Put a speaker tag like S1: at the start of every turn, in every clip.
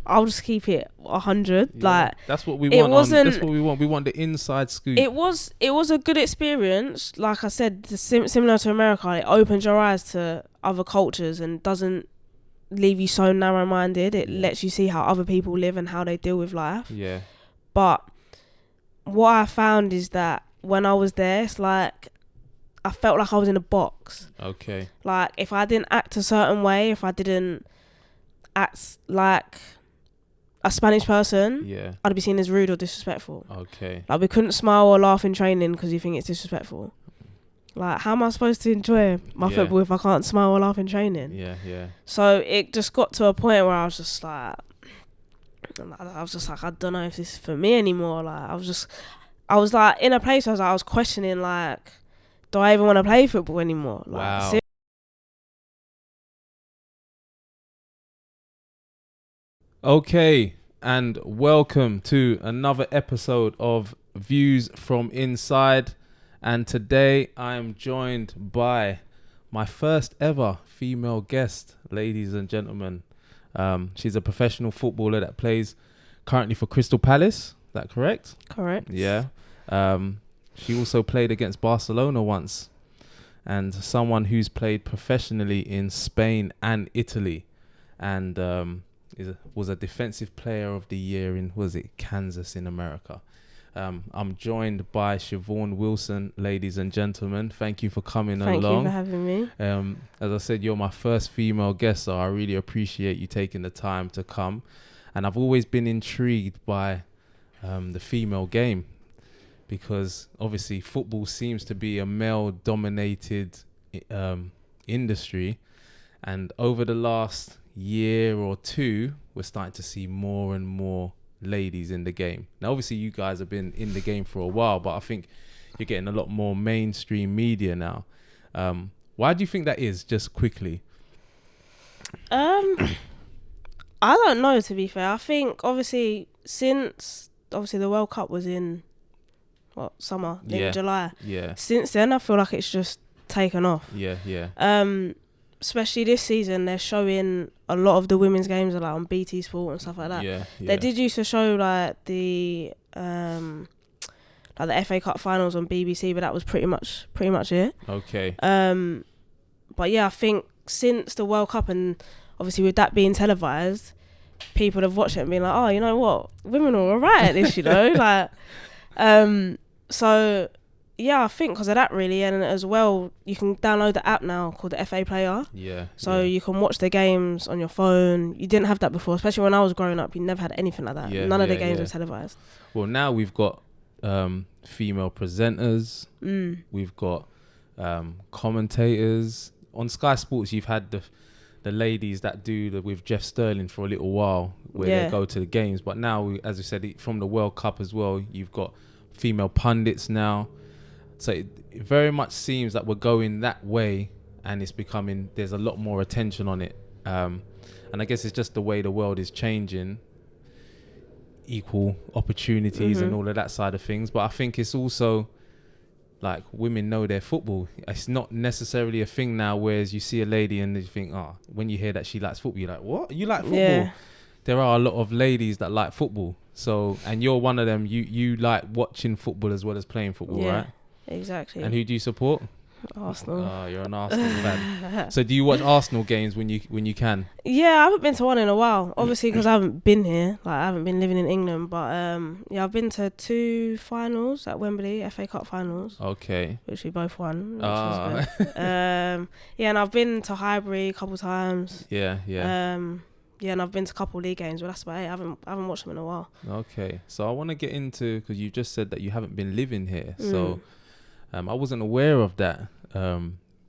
S1: I'll just keep it 100.
S2: Yeah,
S1: like
S2: that's what we
S1: it
S2: want.
S1: wasn't.
S2: That's what we want. We want the inside scoop.
S1: It was a good experience. Like I said, similar to America, it opens your eyes to other cultures and doesn't leave you so narrow-minded. It lets you see how other people live and how they deal with life.
S2: Yeah.
S1: But what I found is that when I was there, it's like I felt like I was in a box.
S2: Okay.
S1: Like if I didn't act a certain way, if I didn't act like a Spanish person,
S2: Yeah.
S1: I'd be seen as rude or disrespectful.
S2: Okay.
S1: Like we couldn't smile or laugh in training because you think it's disrespectful. Like how am I supposed to enjoy my football if I can't smile or laugh in training?
S2: Yeah, yeah.
S1: So it just got to a point where I was just like, I don't know if this is for me anymore. Like I was like in a place where I was questioning, like, do I even want to play football anymore? Like,
S2: Wow. Okay, and welcome to another episode of Views from Inside. And today I am joined by my first ever female guest, ladies and gentlemen. She's a professional footballer that plays currently for Crystal Palace. Is that correct?
S1: Correct.
S2: Yeah. She also played against Barcelona once, and someone who's played professionally in Spain and Italy, and was a defensive player of the year in, Kansas in America. I'm joined by Siobhan Wilson, ladies and gentlemen. Thank you for coming along.
S1: Thank you for having me.
S2: As I said, you're my first female guest, so I really appreciate you taking the time to come. And I've always been intrigued by the female game, because obviously football seems to be a male-dominated industry, and over the last year or two, we're starting to see more and more ladies in the game. Now, obviously, you guys have been in the game for a while, but I think you're getting a lot more mainstream media now. Why do you think that is, just quickly?
S1: I don't know, to be fair. I think, obviously, since the World Cup was in, summer, in July.
S2: Yeah.
S1: Since then, I feel like it's just taken off.
S2: Yeah, yeah.
S1: Especially this season, they're showing a lot of the women's games like on BT Sport and stuff like that.
S2: Yeah,
S1: They did used to show like the FA Cup finals on BBC, but that was pretty much it.
S2: Okay.
S1: But yeah, I think since the World Cup, and obviously with that being televised, people have watched it and been like, oh, you know what, women are alright at this, you know, like, so. Yeah, I think because of that, really. And as well, you can download the app now called the FA Player.
S2: Yeah.
S1: So you can watch the games on your phone. You didn't have that before, especially when I was growing up. You never had anything like that.
S2: Yeah,
S1: None of the games were televised.
S2: Well, now we've got female presenters. We've got commentators. On Sky Sports, you've had the ladies that do with Jeff Sterling for a little while, where they go to the games. But now, as you said, from the World Cup as well, you've got female pundits now. So it very much seems that we're going that way, and it's becoming, there's a lot more attention on it. And I guess it's just the way the world is changing, equal opportunities and all of that side of things. But I think it's also like women know their football. It's not necessarily a thing now, whereas you see a lady and you think, when you hear that she likes football, you're like, what? You like football? Yeah. There are a lot of ladies that like football. So, and you're one of them. You like watching football as well as playing football, right?
S1: Exactly.
S2: And who do you support?
S1: Arsenal.
S2: Oh, you're an Arsenal fan. So do you watch Arsenal games when you can?
S1: Yeah, I haven't been to one in a while. Obviously, because I haven't been here. Like, I haven't been living in England. But I've been to 2 finals at Wembley, FA Cup finals.
S2: Okay.
S1: Which we both won. Which was good. And I've been to Highbury a couple times.
S2: Yeah.
S1: And I've been to a couple league games, but that's about it. I haven't watched them in a while.
S2: Okay. So I want to get into, because you just said that you haven't been living here. So I wasn't aware of that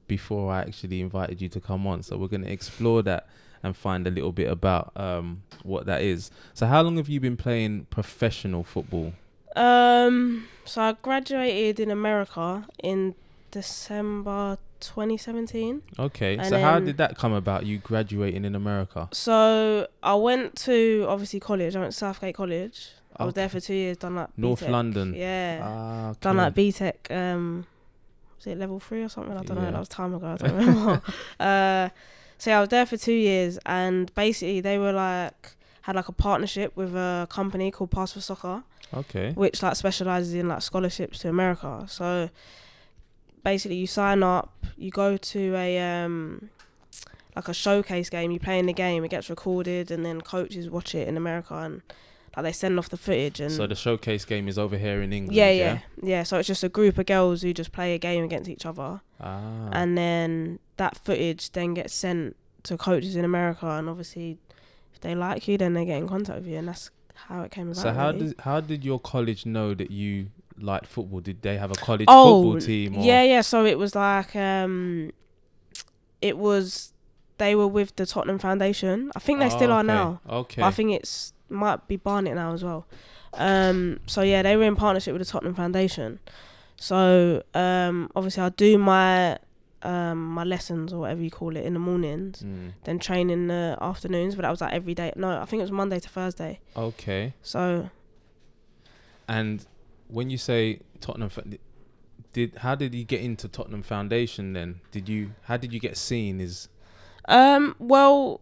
S2: before I actually invited you to come on. So we're going to explore that and find a little bit about what that is. So how long have you been playing professional football?
S1: So I graduated in America in December 2017.
S2: Okay. And so how did that come about, you graduating in America?
S1: So I went to, obviously, college. I went to Southgate College. I was there for 2 years, done like
S2: North
S1: BTEC.
S2: London.
S1: Yeah. Okay. Done like BTEC. Was it level 3 or something? I don't know. That was time ago. I don't remember. So I was there for 2 years, and basically they were like, had like a partnership with a company called Pass for Soccer,
S2: Okay.
S1: which like specializes in like scholarships to America. So basically, you sign up, you go to a like a showcase game, you play in the game, it gets recorded, and then coaches watch it in America, and like they send off the footage. And
S2: So the showcase game is over here in England.
S1: Yeah. So it's just a group of girls who just play a game against each other, and then that footage then gets sent to coaches in America, and obviously if they like you, then they get in contact with you, and that's how it came about.
S2: So
S1: really.
S2: how did your college know that you liked football? Did they have a college football team? Or?
S1: Yeah. So it was like they were with the Tottenham Foundation. I think they still are now.
S2: Okay.
S1: But I think might be Barnet now as well. So yeah, they were in partnership with the Tottenham Foundation. So obviously I do my lessons or whatever you call it in the mornings, then train in the afternoons. But that was like every day. No, I think it was Monday to Thursday.
S2: Okay.
S1: So.
S2: And when you say Tottenham, how did you get into Tottenham Foundation then? How did you get seen?
S1: Well,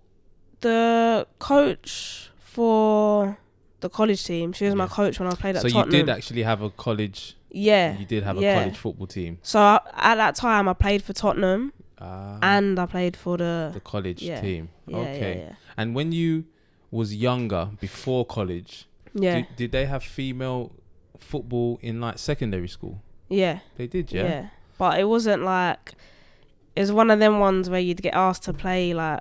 S1: the coach for the college team, she was my coach when I played at Tottenham.
S2: So you did actually have a college.
S1: Yeah.
S2: You did have a college football team.
S1: So at that time, I played for Tottenham, and I played for the
S2: college team.
S1: Yeah,
S2: okay.
S1: Yeah.
S2: And when you was younger, before college, did they have female football in like secondary school?
S1: Yeah.
S2: They did, yeah?
S1: Yeah. But it wasn't like... It was one of them ones where you'd get asked to play like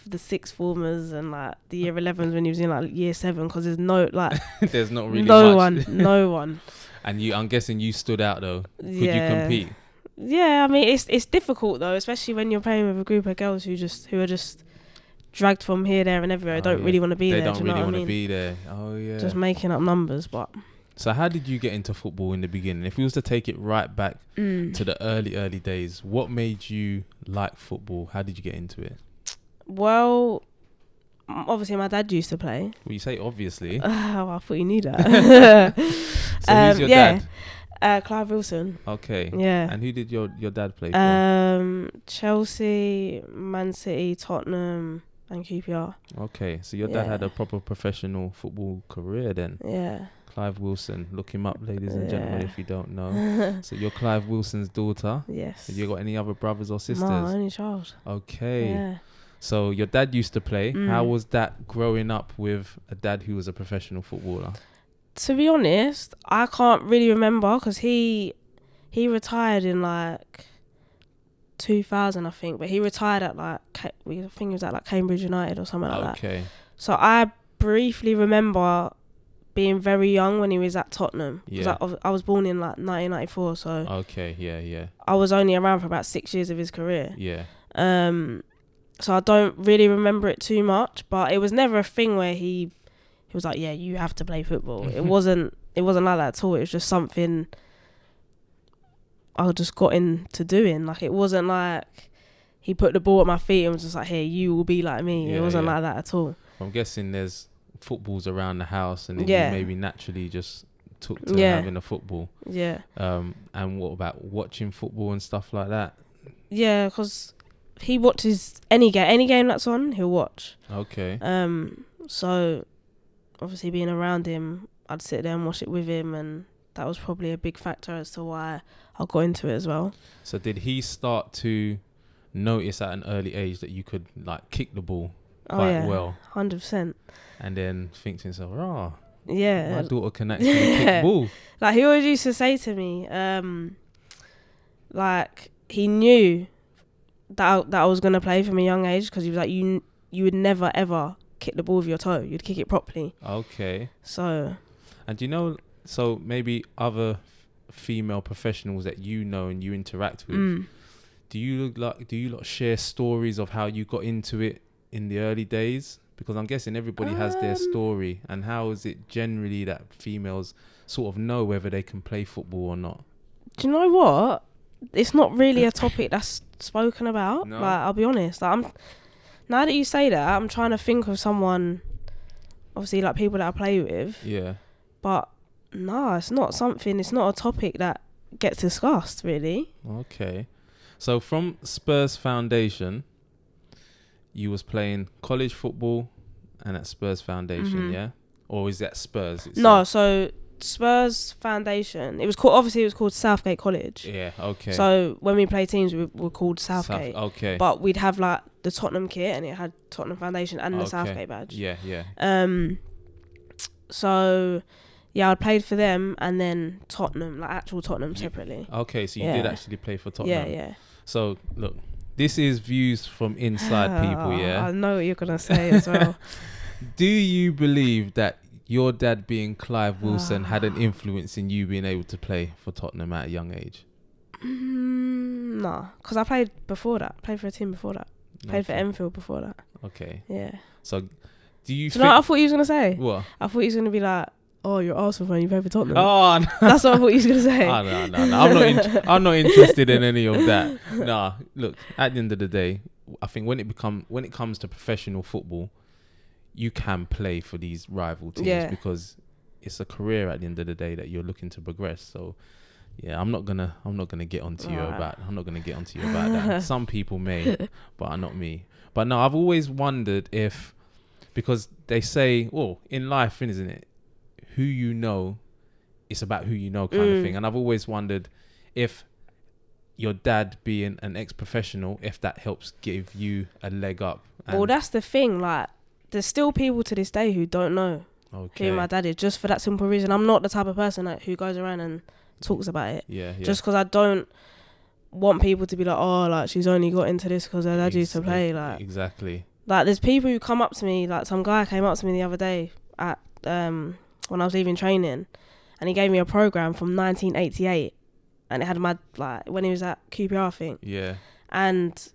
S1: the sixth formers and like the year 11s when you was in like year 7, because there's no like...
S2: there's not really
S1: no
S2: much.
S1: No one.
S2: And I'm guessing you stood out though. Could you compete?
S1: Yeah, I mean it's difficult though, especially when you're playing with a group of girls who are just dragged from here, there, and everywhere. Don't really want to be there.
S2: They don't really want to
S1: be
S2: there. Oh yeah.
S1: Just making up numbers, but.
S2: So how did you get into football in the beginning? If we was to take it right back to the early days, what made you like football? How did you get into it?
S1: Well, obviously my dad used to play.
S2: Well, you say obviously.
S1: I thought you knew that.
S2: So who's your dad?
S1: Clive Wilson.
S2: Okay.
S1: Yeah.
S2: And who did your dad play for?
S1: Chelsea, Man City, Tottenham, and QPR.
S2: Okay, so your dad had a proper professional football career then.
S1: Yeah.
S2: Clive Wilson, look him up, ladies and gentlemen, if you don't know. So you're Clive Wilson's daughter.
S1: Yes.
S2: Have you got any other brothers or sisters?
S1: No, only child.
S2: Okay.
S1: Yeah.
S2: So your dad used to play. How was that growing up with a dad who was a professional footballer?
S1: To be honest, I can't really remember because he retired in like 2000, I think. But he retired at like, I think it was at like Cambridge United or something like that.
S2: Okay.
S1: So I briefly remember being very young when he was at Tottenham.
S2: Yeah.
S1: I was born in like 1994, so.
S2: Okay, yeah.
S1: I was only around for about 6 years of his career.
S2: Yeah.
S1: So I don't really remember it too much, but it was never a thing where he was like, yeah, you have to play football. It wasn't like that at all. It was just something I just got into doing. Like, it wasn't like he put the ball at my feet and was just like, hey, you will be like me. It wasn't like that at all.
S2: I'm guessing there's footballs around the house and then you maybe naturally just took to having a football.
S1: Yeah.
S2: And what about watching football and stuff like that?
S1: Yeah, because he watches any game that's on, he'll watch.
S2: Okay.
S1: So obviously being around him, I'd sit there and watch it with him, and that was probably a big factor as to why I got into it as well. So
S2: did he start to notice at an early age that you could like kick the ball quite well?
S1: 100%.
S2: And then think to himself,
S1: my
S2: daughter can actually kick the ball.
S1: Like, he always used to say to me, like, he knew that I was going to play from a young age, because he was like, you would never ever kick the ball with your toe. You'd kick it properly.
S2: Okay.
S1: So.
S2: And so maybe other female professionals that you know and you interact with, do you share stories of how you got into it in the early days? Because I'm guessing everybody has their story. And how is it generally that females sort of know whether they can play football or not?
S1: Do you know what? It's not really a topic that's spoken about.
S2: No.
S1: Like, I'll be honest. Like, now that you say that, I'm trying to think of someone, obviously, like people that I play with.
S2: Yeah.
S1: But no, it's not a topic that gets discussed, really.
S2: Okay. So from Spurs Foundation, you was playing college football and at Spurs Foundation, yeah? Or is that Spurs itself?
S1: No, so Spurs Foundation. It was called Southgate College.
S2: Yeah, okay.
S1: So when we play teams, we were called Southgate.
S2: Okay.
S1: But we'd have like the Tottenham kit, and it had Tottenham Foundation and the Southgate badge.
S2: Yeah.
S1: So yeah, I played for them, and then Tottenham, like actual Tottenham, separately.
S2: Okay, so you did actually play for Tottenham.
S1: Yeah.
S2: So look, this is views from inside people. Yeah.
S1: I know what you're gonna say as well.
S2: Do you believe that your dad being Clive Wilson had an influence in you being able to play for Tottenham at a young age?
S1: No, because I played before that. Played for a team before that. Played for Enfield before that.
S2: Okay.
S1: Yeah.
S2: So, do you
S1: know what I thought you was going to say?
S2: What?
S1: I thought you was going to be like, oh, you're Arsenal fan, you play for Tottenham.
S2: Oh, no.
S1: That's what I thought you was going to say.
S2: Oh, no. I'm not interested in any of that. Nah, look, at the end of the day, I think when it comes to professional football, you can play for these rival teams because it's a career at the end of the day that you're looking to progress. So yeah, I'm not gonna get onto you about that. Some people may, but not me. But no, I've always wondered if, because they say, well, in life, isn't it? Who you know, it's about who you know kind of thing. And I've always wondered if your dad being an ex-professional, if that helps give you a leg up.
S1: Well, that's the thing, like, there's still people to this day who don't know who my dad is, just for that simple reason. I'm not the type of person who goes around and talks about it.
S2: Yeah.
S1: Just because I don't want people to be like, oh, like, she's only got into this because her dad used to play. Like,
S2: exactly.
S1: Like, there's people who come up to me, like, some guy came up to me the other day at when I was leaving training, and he gave me a program from 1988, and it had my, like, when he was at QPR, I think.
S2: Yeah. And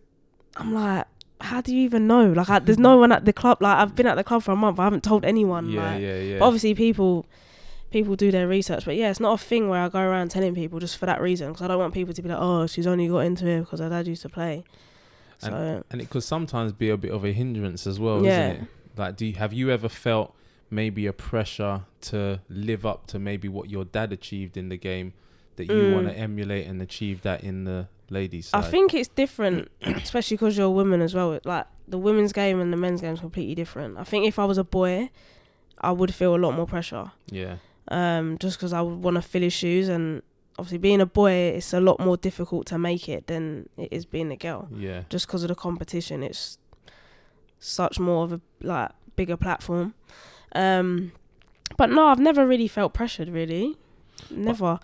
S1: I'm like, how do you even know? Like, there's no one at the club. Like, I've been at the club for a month. I haven't told anyone.
S2: Yeah.
S1: But obviously, people do their research. But yeah, it's not a thing where I go around telling people just for that reason, because I don't want people to be like, oh, she's only got into it because her dad used to play. So,
S2: and it could sometimes be a bit of a hindrance as well, isn't it? Like, have you ever felt maybe a pressure to live up to maybe what your dad achieved in the game, that you want to emulate and achieve that in the ladies' side?
S1: I think it's different, especially because you're a woman as well. Like, the women's game and the men's game is completely different. I think if I was a boy, I would feel a lot more pressure.
S2: Yeah.
S1: Just because I would want to fill his shoes, and obviously being a boy, it's a lot more difficult to make it than it is being a girl.
S2: Yeah. Just
S1: because of the competition, it's such more of a, like, bigger platform. But no, I've never really felt pressured, really. Never.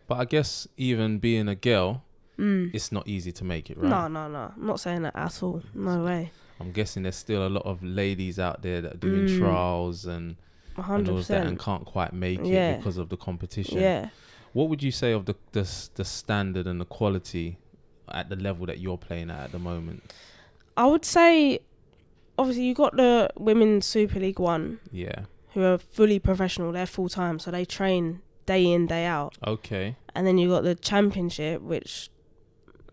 S2: But I guess even being a girl, it's not easy to make it, right?
S1: No. I'm not saying that at all. No way.
S2: I'm guessing there's still a lot of ladies out there that are doing trials and
S1: 100%.
S2: And all that and can't quite make it because of the competition.
S1: Yeah.
S2: What would you say of the standard and the quality at the level that you're playing at the moment?
S1: I would say, obviously, you got the Women's Super League 1.
S2: Yeah. Who
S1: are fully professional. They're full-time, so they train day in, day out.
S2: Okay.
S1: And then you got the Championship, which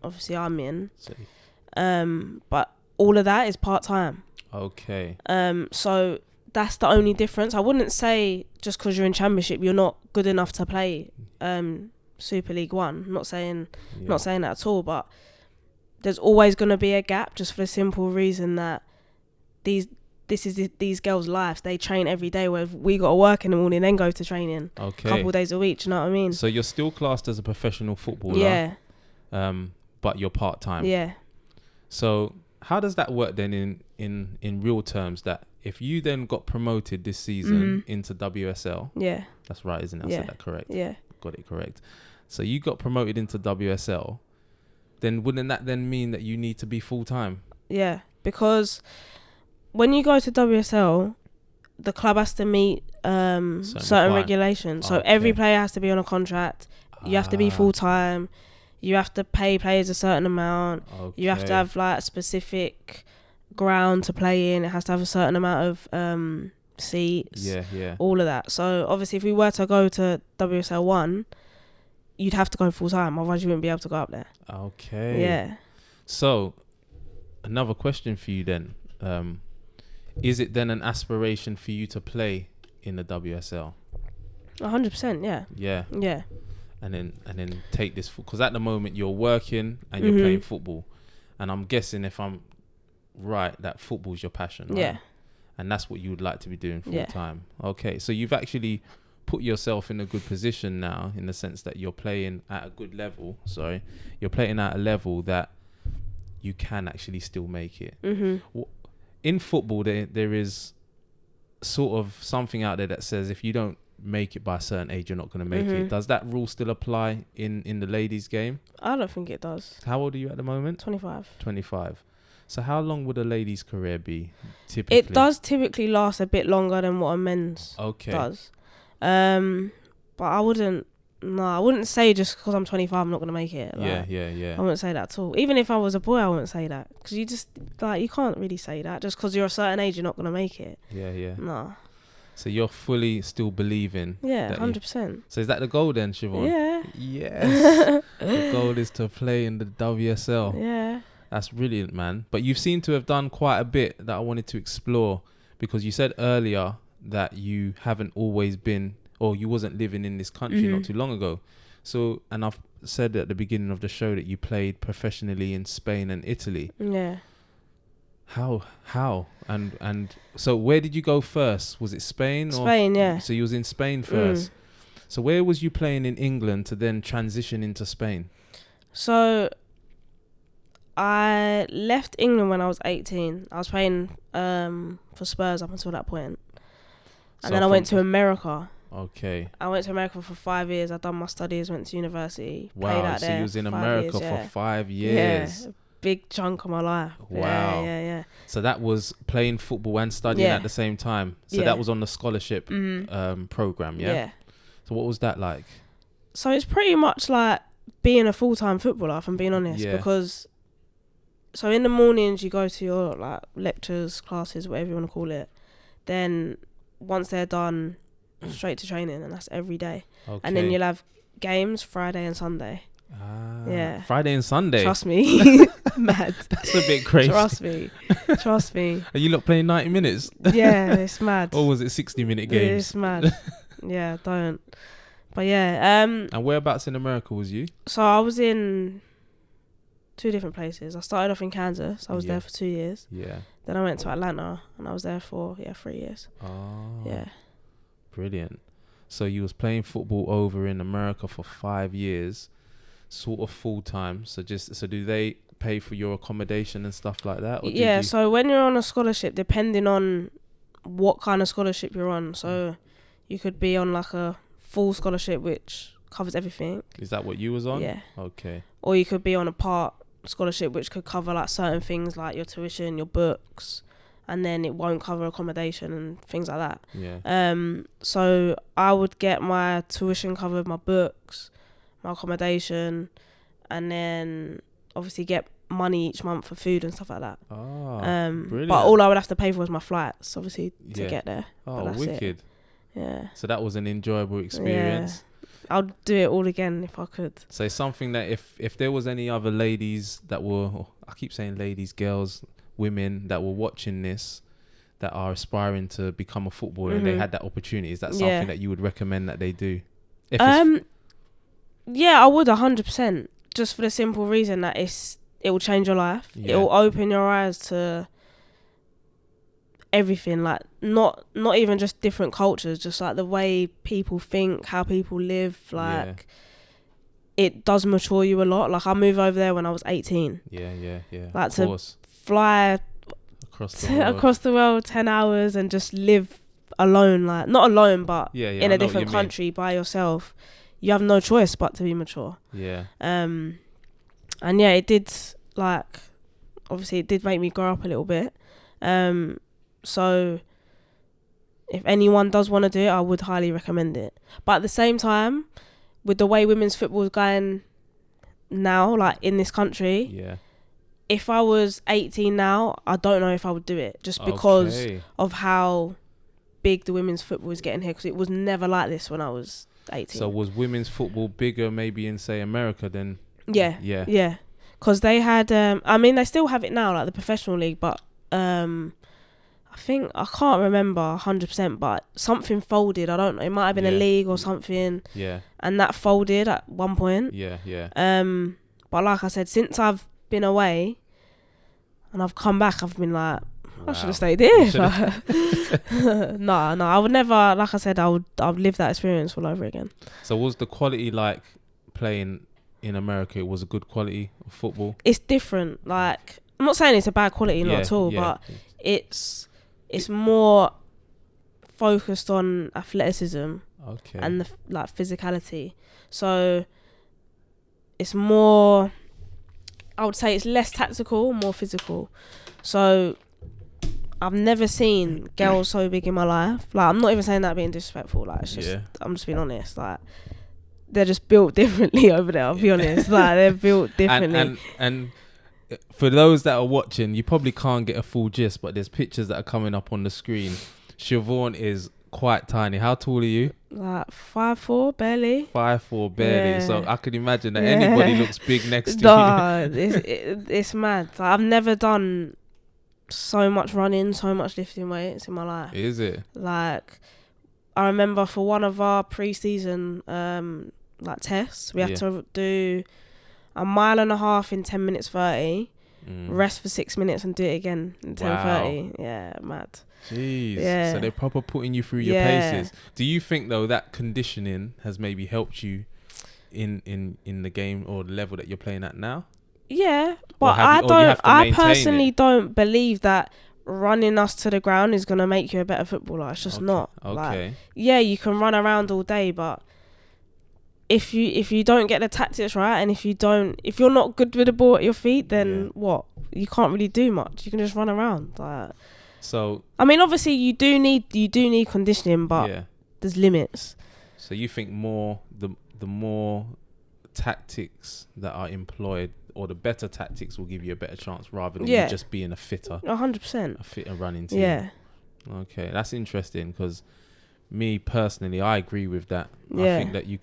S1: obviously I'm in. But all of that is part-time.
S2: Okay.
S1: So that's the only difference. I wouldn't say just because you're in Championship you're not good enough to play Super League 1. I'm not saying that at all, but there's always going to be a gap, just for the simple reason that these girls' lives, they train every day, where we got to work in the morning then go to training a couple of days a week. Do you know what I mean?
S2: So you're still classed as a professional footballer.
S1: Yeah.
S2: But you're part-time.
S1: Yeah.
S2: So how does that work then in real terms, that if you then got promoted this season into WSL?
S1: Yeah.
S2: That's right, isn't it? I said that correct.
S1: Yeah.
S2: Got it correct. So you got promoted into WSL, then wouldn't that then mean that you need to be full-time? Yeah,
S1: because when you go to WSL, the club has to meet certain regulations. So every player has to be on a contract. You have to be full-time. You have to pay players a certain amount. You have to have, like, a specific ground to play in. It has to have a certain amount of seats.
S2: Yeah.
S1: All of that. So obviously, if we were to go to WSL 1, you'd have to go full-time. Otherwise, you wouldn't be able to go up there.
S2: Okay.
S1: Yeah.
S2: So another question for you then. Is it then an aspiration for you to play in the WSL?
S1: 100%, yeah.
S2: Yeah.
S1: Yeah.
S2: And then take this, because at the moment you're working and you're playing football, and I'm guessing, if I'm right, that football's your passion, right?
S1: Yeah.
S2: and that's what you would like to be doing full time. Okay, so you've actually put yourself in a good position now, in the sense that you're playing at a good level. You're playing at a level that you can actually still make it. In football, there is sort of something out there that says if you don't make it by a certain age, you're not going to make it. Does that rule still apply in the ladies' game?
S1: I don't think it does.
S2: How old are you at the moment?
S1: 25.
S2: So how long would a lady's career be typically?
S1: It does typically last a bit longer than what a men's does. But I wouldn't say just because I'm 25 I'm not going to make it. Like,
S2: yeah.
S1: I wouldn't say that at all. Even if I was a boy, I wouldn't say that. Because you just, like, you can't really say that. Just because you're a certain age, you're not going to make it.
S2: Yeah.
S1: Nah.
S2: So you're fully still believing.
S1: Yeah, 100%.
S2: So is that the goal then, Siobhan?
S1: Yeah.
S2: Yes. The goal is to play in the WSL.
S1: Yeah.
S2: That's brilliant, man. But you seem to have done quite a bit that I wanted to explore, because you said earlier that you haven't always been, or you wasn't living in this country not too long ago. So, and I've said at the beginning of the show that you played professionally in Spain and Italy.
S1: Yeah.
S2: How? And so where did you go first? Was it Spain?
S1: Spain, yeah.
S2: So you was in Spain first. So where was you playing in England to then transition into Spain?
S1: So I left England when I was 18. I was playing for Spurs up until that point. And then I went to America.
S2: Okay.
S1: I went to America for 5 years. I done my studies, went to university.
S2: Wow,
S1: played out
S2: so
S1: there
S2: you was in America for 5 years.
S1: Yeah, big chunk of my life.
S2: Wow.
S1: Yeah.
S2: So that was playing football and studying at the same time. So that was on the scholarship program, yeah? Yeah. So what was that like?
S1: So it's pretty much like being a full-time footballer, if I'm being honest. Yeah. Because, so in the mornings you go to your like lectures, classes, whatever you want to call it. Then once they're done, straight to training, and that's every day. Okay. And then you'll have games Friday and Sunday. Yeah. Friday and Sunday. Trust me. Mad.
S2: That's a bit crazy.
S1: Trust me.
S2: Are you not playing 90 minutes?
S1: Yeah, it's mad.
S2: Or was it 60-minute games?
S1: It's mad. Yeah, don't. But yeah.
S2: And whereabouts in America was you?
S1: So I was in 2 different places. I started off in Kansas. I was there for 2 years.
S2: Yeah.
S1: Then I went to Atlanta and I was there for 3 years.
S2: Oh.
S1: Yeah.
S2: Brilliant. So you was playing football over in America for 5 years, sort of full time. So do they pay for your accommodation and stuff like that? Or
S1: so when you're on a scholarship, depending on what kind of scholarship you're on, so you could be on like a full scholarship which covers everything.
S2: Is that what you was on?
S1: Yeah.
S2: Okay.
S1: Or you could be on a part scholarship which could cover like certain things like your tuition, your books, and then it won't cover accommodation and things like that.
S2: Yeah.
S1: So I would get my tuition covered, my books, my accommodation, and then obviously get money each month for food and stuff like that.
S2: Oh, brilliant.
S1: But all I would have to pay for was my flights, obviously, to get there.
S2: Oh, wicked.
S1: It. Yeah.
S2: So that was an enjoyable experience.
S1: Yeah. I'd do it all again if I could.
S2: So something that if there was any other ladies that were, I keep saying ladies, girls, women that were watching this, that are aspiring to become a footballer and they had that opportunity, is that something that you would recommend that they do?
S1: Yeah, I would 100%. Just for the simple reason that it will change your life. Yeah. It will open your eyes to everything, like not even just different cultures, just like the way people think, how people live. Like it does mature you a lot. Like I moved over there when I was 18.
S2: Yeah.
S1: Like to fly across the world 10 hours and just live alone, like not alone, but in a different country by yourself. You have no choice but to be mature.
S2: Yeah.
S1: And yeah, it did, like, obviously it did make me grow up a little bit. So if anyone does want to do it, I would highly recommend it. But at the same time, with the way women's football is going now, like in this country, if I was 18 now, I don't know if I would do it, just because of how big the women's football is getting here, because it was never like this when I was 18.
S2: So was women's football bigger maybe in, say, America than...
S1: Yeah. Because they had... I mean, they still have it now, like the professional league, but I think... I can't remember 100%, but something folded. I don't know. It might have been a league or something.
S2: Yeah.
S1: And that folded at one point.
S2: Yeah.
S1: But like I said, since I've been away and I've come back, I've been like... I should have stayed here. No, I would never. Like I said, I'd live that experience all over again.
S2: So was the quality like playing in America? It was a good quality of football.
S1: It's different. Like, I'm not saying it's a bad quality, not at all, but it's more focused on athleticism and the like physicality. So it's more, I would say it's less tactical, more physical. So I've never seen girls so big in my life. Like, I'm not even saying that being disrespectful. Like, it's just, I'm just being honest. Like, they're just built differently over there. I'll be honest. Like, they're built differently.
S2: And for those that are watching, you probably can't get a full gist, but there's pictures that are coming up on the screen. Siobhan is quite tiny. How tall are you?
S1: Like 5'4", barely.
S2: 5'4", barely. Yeah. So I could imagine that anybody looks big next to
S1: you. It's mad. Like, I've never done so much running, so much lifting weights in my life.
S2: Is it?
S1: Like, I remember for one of our pre-season like tests, we had to do a 1.5 miles in 10 minutes 30, rest for 6 minutes and do it again in 10:30. Yeah, mad.
S2: Jeez. Yeah. So they're proper putting you through your paces. Do you think though that conditioning has maybe helped you in the game or the level that you're playing at now?
S1: Yeah, but I personally don't believe that running us to the ground is gonna make you a better footballer. It's just not.
S2: Okay.
S1: Like, yeah, you can run around all day, but if you don't get the tactics right, and if you're not good with the ball at your feet, then what? You can't really do much. You can just run around. Like,
S2: so
S1: I mean, obviously you do need conditioning, but there's limits.
S2: So you think the more tactics that are employed, or the better tactics, will give you a better chance rather than you just being a fitter.
S1: 100%.
S2: A fitter running team.
S1: Yeah.
S2: Okay, that's interesting, because me personally, I agree with that. I think that you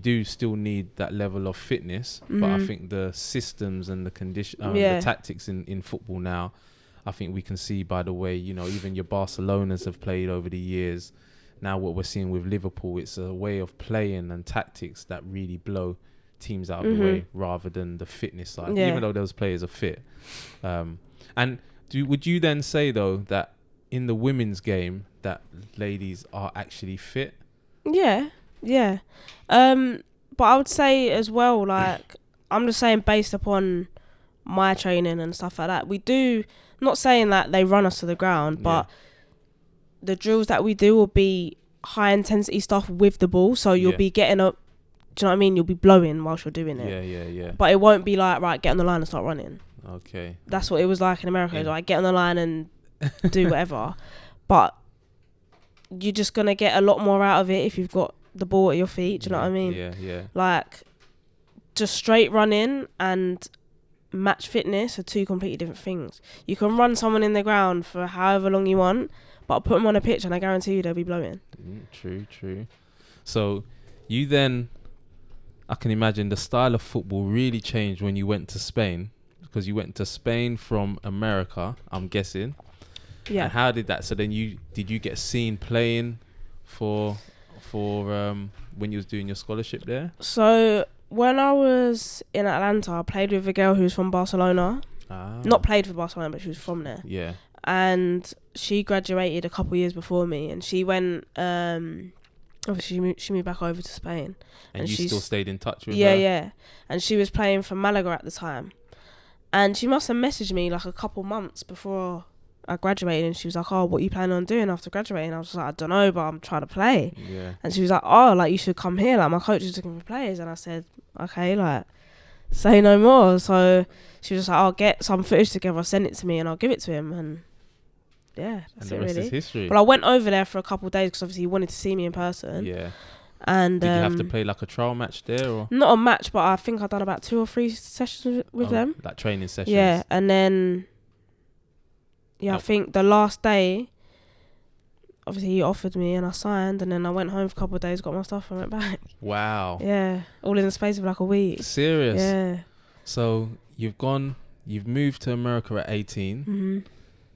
S2: do still need that level of fitness, but I think the systems and the condition, the tactics in football now, I think we can see by the way, even your Barcelonas have played over the years. Now what we're seeing with Liverpool, it's a way of playing and tactics that really blow teams out of the way rather than the fitness side, even though those players are fit. And would you then say though that in the women's game that ladies are actually fit? Yeah.
S1: But I would say as well, like, I'm just saying based upon my training and stuff like that, we do, not saying that they run us to the ground, but the drills that we do will be high intensity stuff with the ball, so you'll be getting up, do you know what I mean? You'll be blowing whilst you're doing it.
S2: Yeah.
S1: But it won't be like, right, get on the line and start running.
S2: Okay.
S1: That's what it was like in America. Like, get on the line and do whatever. But you're just going to get a lot more out of it if you've got the ball at your feet. Do you know what I mean?
S2: Yeah.
S1: Like, just straight running and match fitness are two completely different things. You can run someone in the ground for however long you want, but put them on a pitch and I guarantee you they'll be blowing.
S2: True. So you then, I can imagine the style of football really changed when you went to Spain, because you went to Spain from America, I'm guessing. Yeah. And how did that? So then did you get seen playing for when you was doing your scholarship there? So
S1: when I was in Atlanta, I played with a girl who's from Barcelona. Not played for Barcelona, but she was from there.
S2: Yeah.
S1: And she graduated a couple years before me, and she went. Obviously, she moved back over to Spain.
S2: And you still stayed in touch with her?
S1: Yeah. And she was playing for Malaga at the time. And she must have messaged me like a couple months before I graduated, and she was like, "Oh, what are you planning on doing after graduating?" I was like, "I don't know, but I'm trying to play."
S2: Yeah.
S1: And she was like, "Oh, like, you should come here. Like, my coach is looking for players." And I said, "Okay, like, say no more." So she was just like, "I'll get some footage together, send it to me, and I'll give it to him." And yeah, that's it, really.
S2: And the rest is history.
S1: But I went over there for a couple of days because obviously he wanted to see me in person.
S2: Yeah.
S1: And
S2: did you have to play like a trial match there, or
S1: not a match? But I think I've done about 2 or 3 sessions with them.
S2: Like training sessions.
S1: Yeah, and then I think the last day, obviously he offered me and I signed, and then I went home for a couple of days, got my stuff and went back.
S2: Wow.
S1: Yeah, all in the space of like a week.
S2: Serious?
S1: Yeah.
S2: So you've moved to America at 18.
S1: Mm-hmm.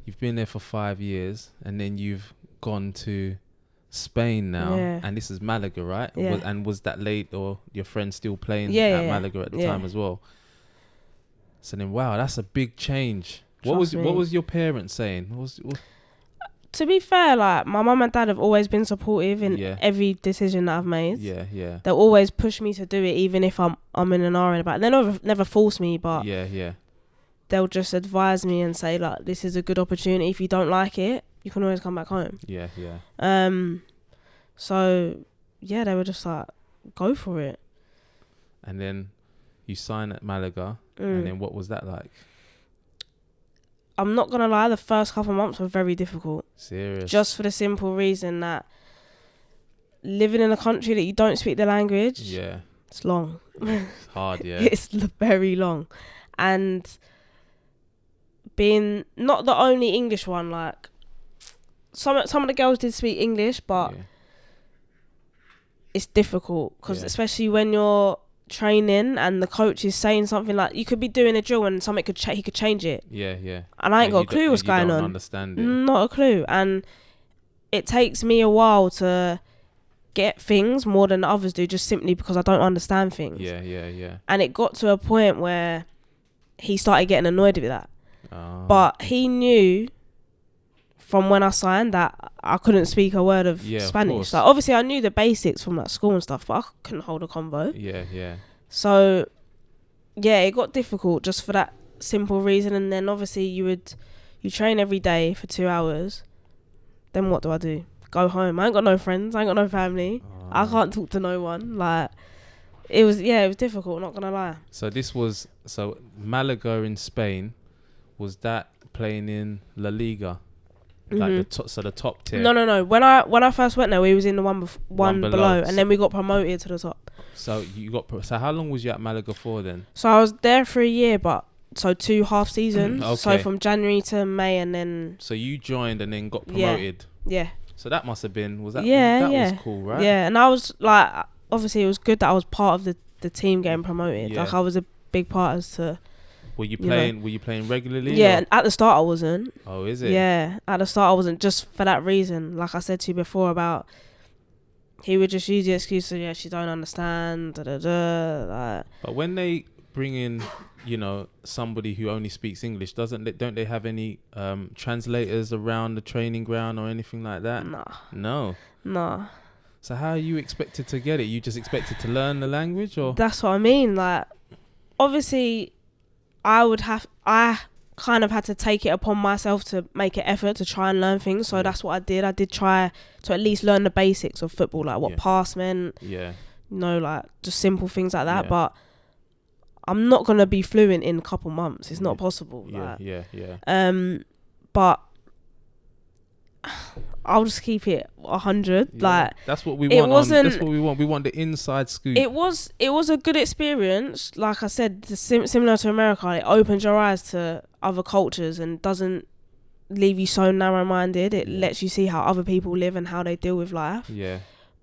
S2: You've been there for 5 years, and then you've gone to Spain now, and this is Malaga, right?
S1: Yeah.
S2: Was that late, or your friend still playing at Malaga at the time as well? So then, wow, that's a big change What was your parents saying?
S1: To be fair, like my mum and dad have always been supportive in every decision that I've made.
S2: Yeah.
S1: They'll always push me to do it, even if I'm in an R about it. They never force me, but they'll just advise me and say, like, this is a good opportunity. If you don't like it, you can always come back home.
S2: Yeah.
S1: So yeah, they were just like, go for it.
S2: And then you sign at Malaga, and then what was that like?
S1: I'm not gonna lie, the first couple of months were very difficult.
S2: Serious?
S1: Just for the simple reason that living in a country that you don't speak the language, it's long.
S2: It's hard, yeah.
S1: It's very long. And being not the only English one, like some of the girls did speak English, but it's difficult because especially when you're training and the coach is saying something, like you could be doing a drill and something he could change it. And I ain't got a clue what's going on.
S2: Understand it.
S1: Not a clue. And it takes me a while to get things more than others do, just simply because I don't understand things. And it got to a point where he started getting annoyed with that. But he knew from when I signed that I couldn't speak a word of Spanish. Like obviously I knew the basics from like school and stuff, but I couldn't hold a convo. So it got difficult just for that simple reason. And then obviously you train every day for 2 hours. Then what do? Go home. I ain't got no friends. I ain't got no family. I can't talk to no one. Like it was difficult, not gonna lie.
S2: So Malaga in Spain, was that playing in La Liga? Like the top tier?
S1: No. When I first went there, we was in the one below, and then we got promoted to the top.
S2: So so how long was you at Malaga for then?
S1: So I was there for a year, but 2 half seasons. Okay. So from January to May, and then.
S2: So you joined and then got promoted.
S1: Yeah.
S2: So that must have been was cool, right?
S1: Yeah, and I was like, obviously it was good that I was part of the team getting promoted. Like I was a big part as to.
S2: Were you playing regularly?
S1: Yeah, at the start I wasn't.
S2: Oh, is it?
S1: Yeah, at the start I wasn't, just for that reason. Like I said to you before about, he would just use the excuse of, she don't understand, like.
S2: But when they bring in, somebody who only speaks English, don't they have any translators around the training ground or anything like that? No. So how are you expected to get it? You just expected to learn the language, or?
S1: That's what I mean. Like, obviously, I kind of had to take it upon myself to make an effort to try and learn things. So that's what I did. I did try to at least learn the basics of football, like what pass meant. Like just simple things like that. But I'm not gonna be fluent in a couple months. It's not possible. But I'll just keep it 100. Like
S2: that's what we want. That's what we want. We want the inside scoop.
S1: It was a good experience. Like I said, similar to America, it opens your eyes to other cultures and doesn't leave you so narrow-minded. It lets you see how other people live and how they deal with life.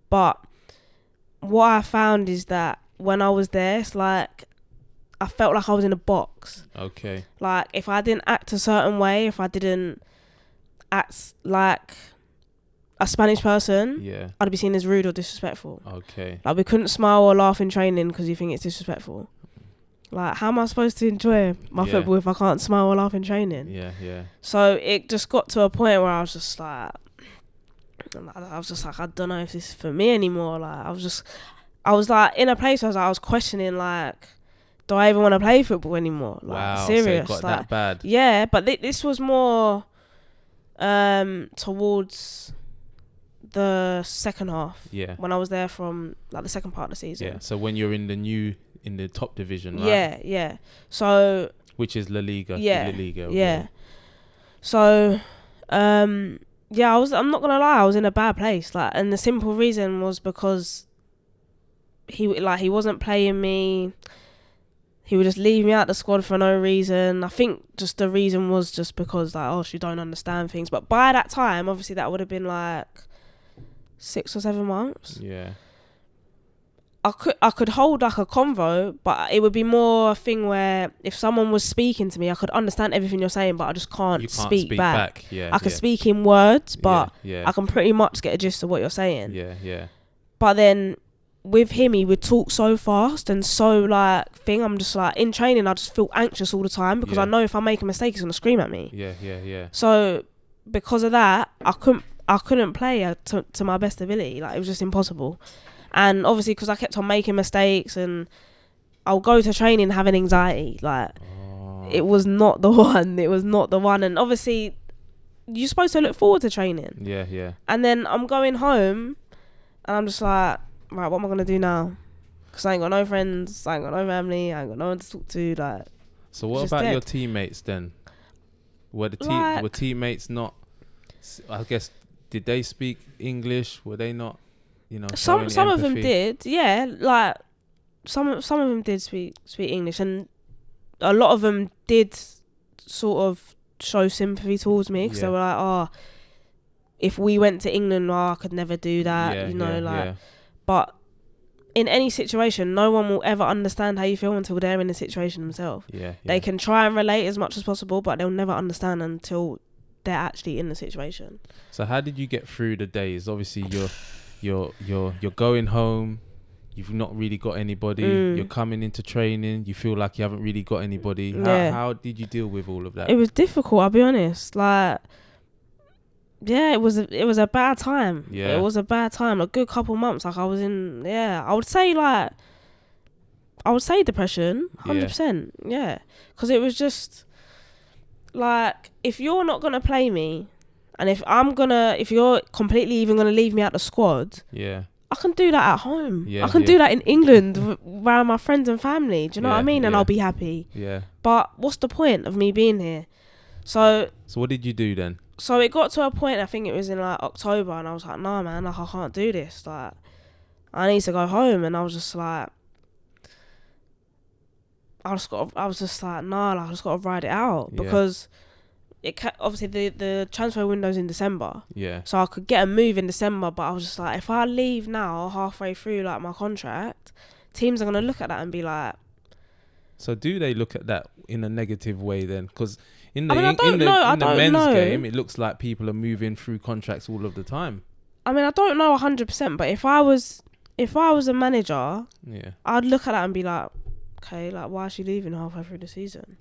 S1: But what I found is that when I was there, it's like I felt like I was in a box.
S2: Okay.
S1: Like if I didn't act a certain way, if I didn't act like a Spanish person, I'd be seen as rude or disrespectful.
S2: Okay.
S1: Like we couldn't smile or laugh in training because you think it's disrespectful. Like how am I supposed to enjoy my football if I can't smile or laugh in training? So it just got to a point where I was just like, I don't know if this is for me anymore. Like I was like in a place where I was questioning, like, do I even want to play football anymore? Like,
S2: wow,
S1: serious.
S2: So it got
S1: like,
S2: that bad.
S1: Yeah, but this was more towards the second half. When I was there from like the second part of the season. So
S2: when you're in the top division, right?
S1: Yeah. So
S2: which is La Liga. La Liga. Okay.
S1: Yeah. So I'm not gonna lie, I was in a bad place. Like, and the simple reason was because he wasn't playing me. He would just leave me out the squad for no reason. I think just the reason was just because she don't understand things. But by that time, obviously that would have been like 6 or 7 months.
S2: Yeah.
S1: I could hold like a convo, but it would be more a thing where if someone was speaking to me, I could understand everything you're saying, but I just can't speak back. I can speak in words, but I can pretty much get a gist of what you're saying.
S2: Yeah.
S1: But then with him, he would talk so fast and so like thing. I'm just like, in training, I just feel anxious all the time because I know if I make a mistake, he's gonna scream at me.
S2: Yeah.
S1: So because of that, I couldn't play to my best ability. Like, it was just impossible. And obviously, because I kept on making mistakes, and I'll go to training having anxiety. Like, it was not the one. It was not the one. And obviously, you're supposed to look forward to training.
S2: Yeah.
S1: And then I'm going home, and I'm just like, right, what am I gonna do now? Because I ain't got no friends, I ain't got no family, I ain't got no one to talk to. Like,
S2: so what about your teammates then? Were were teammates not? I guess, did they speak English? Were they not? You know,
S1: some of them did. Yeah, like some of them did speak English, and a lot of them did sort of show sympathy towards me because they were like, oh, if we went to England, I could never do that. But in any situation, no one will ever understand how you feel until they're in the situation themselves. They can try and relate as much as possible, but they'll never understand until they're actually in the situation.
S2: So how did you get through the days? Obviously, you're going home. You've not really got anybody. You're coming into training. You feel like you haven't really got anybody. How did you deal with all of that?
S1: It was difficult, I'll be honest. Like, yeah, it was a bad time. It was a bad time. A good couple months. Like, I was in. I would say depression. 100%. Yeah, because it was just like, if you're not gonna play me, and if you're completely even gonna leave me out the squad. I can do that at home. I can do that in England around my friends and family. Do you know what I mean? And I'll be happy. But what's the point of me being here? So
S2: what did you do then?
S1: So it got to a point, I think it was in like October, and I was like, nah, man, like, I can't do this. Like, I need to go home. And I was just like, I was just like, nah, like, I just got to ride it out because obviously the transfer window's in December. So I could get a move in December, but I was just like, if I leave now halfway through like my contract, teams are gonna look at that and be like.
S2: So do they look at that in a negative way then? Because in the men's game, it looks like people are moving through contracts all of the time.
S1: I mean, I don't know 100%, but if I was a manager, I'd look at that and be like, okay, like, why is she leaving halfway through the season?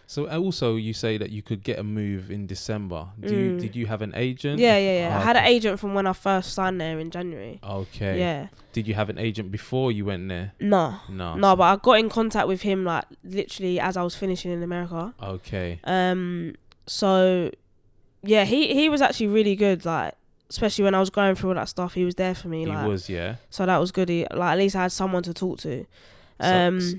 S2: So also, you say that you could get a move in December. Did you have an agent?
S1: Yeah. I had an agent from when I first signed there in January.
S2: Okay.
S1: Yeah. Did
S2: you have an agent before you went there?
S1: No, but I got in contact with him like literally as I was finishing in America.
S2: Okay.
S1: So yeah, he was actually really good, like, especially when I was going through all that stuff. He was there for me.
S2: He was, yeah.
S1: So that was good. At least I had someone to talk to.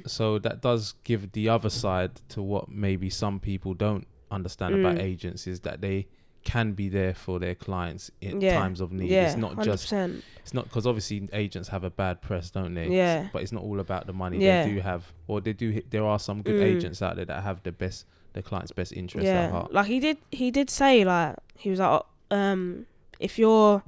S2: So that does give the other side to what maybe some people don't understand about agents, is that they can be there for their clients in times of need. It's not
S1: 100%.
S2: It's not, because obviously agents have a bad press, don't they?
S1: Yeah.
S2: But it's not all about the money. They do have, there are some good agents out there that have their client's best interest at heart.
S1: Like, he did say, like, he was like, if you're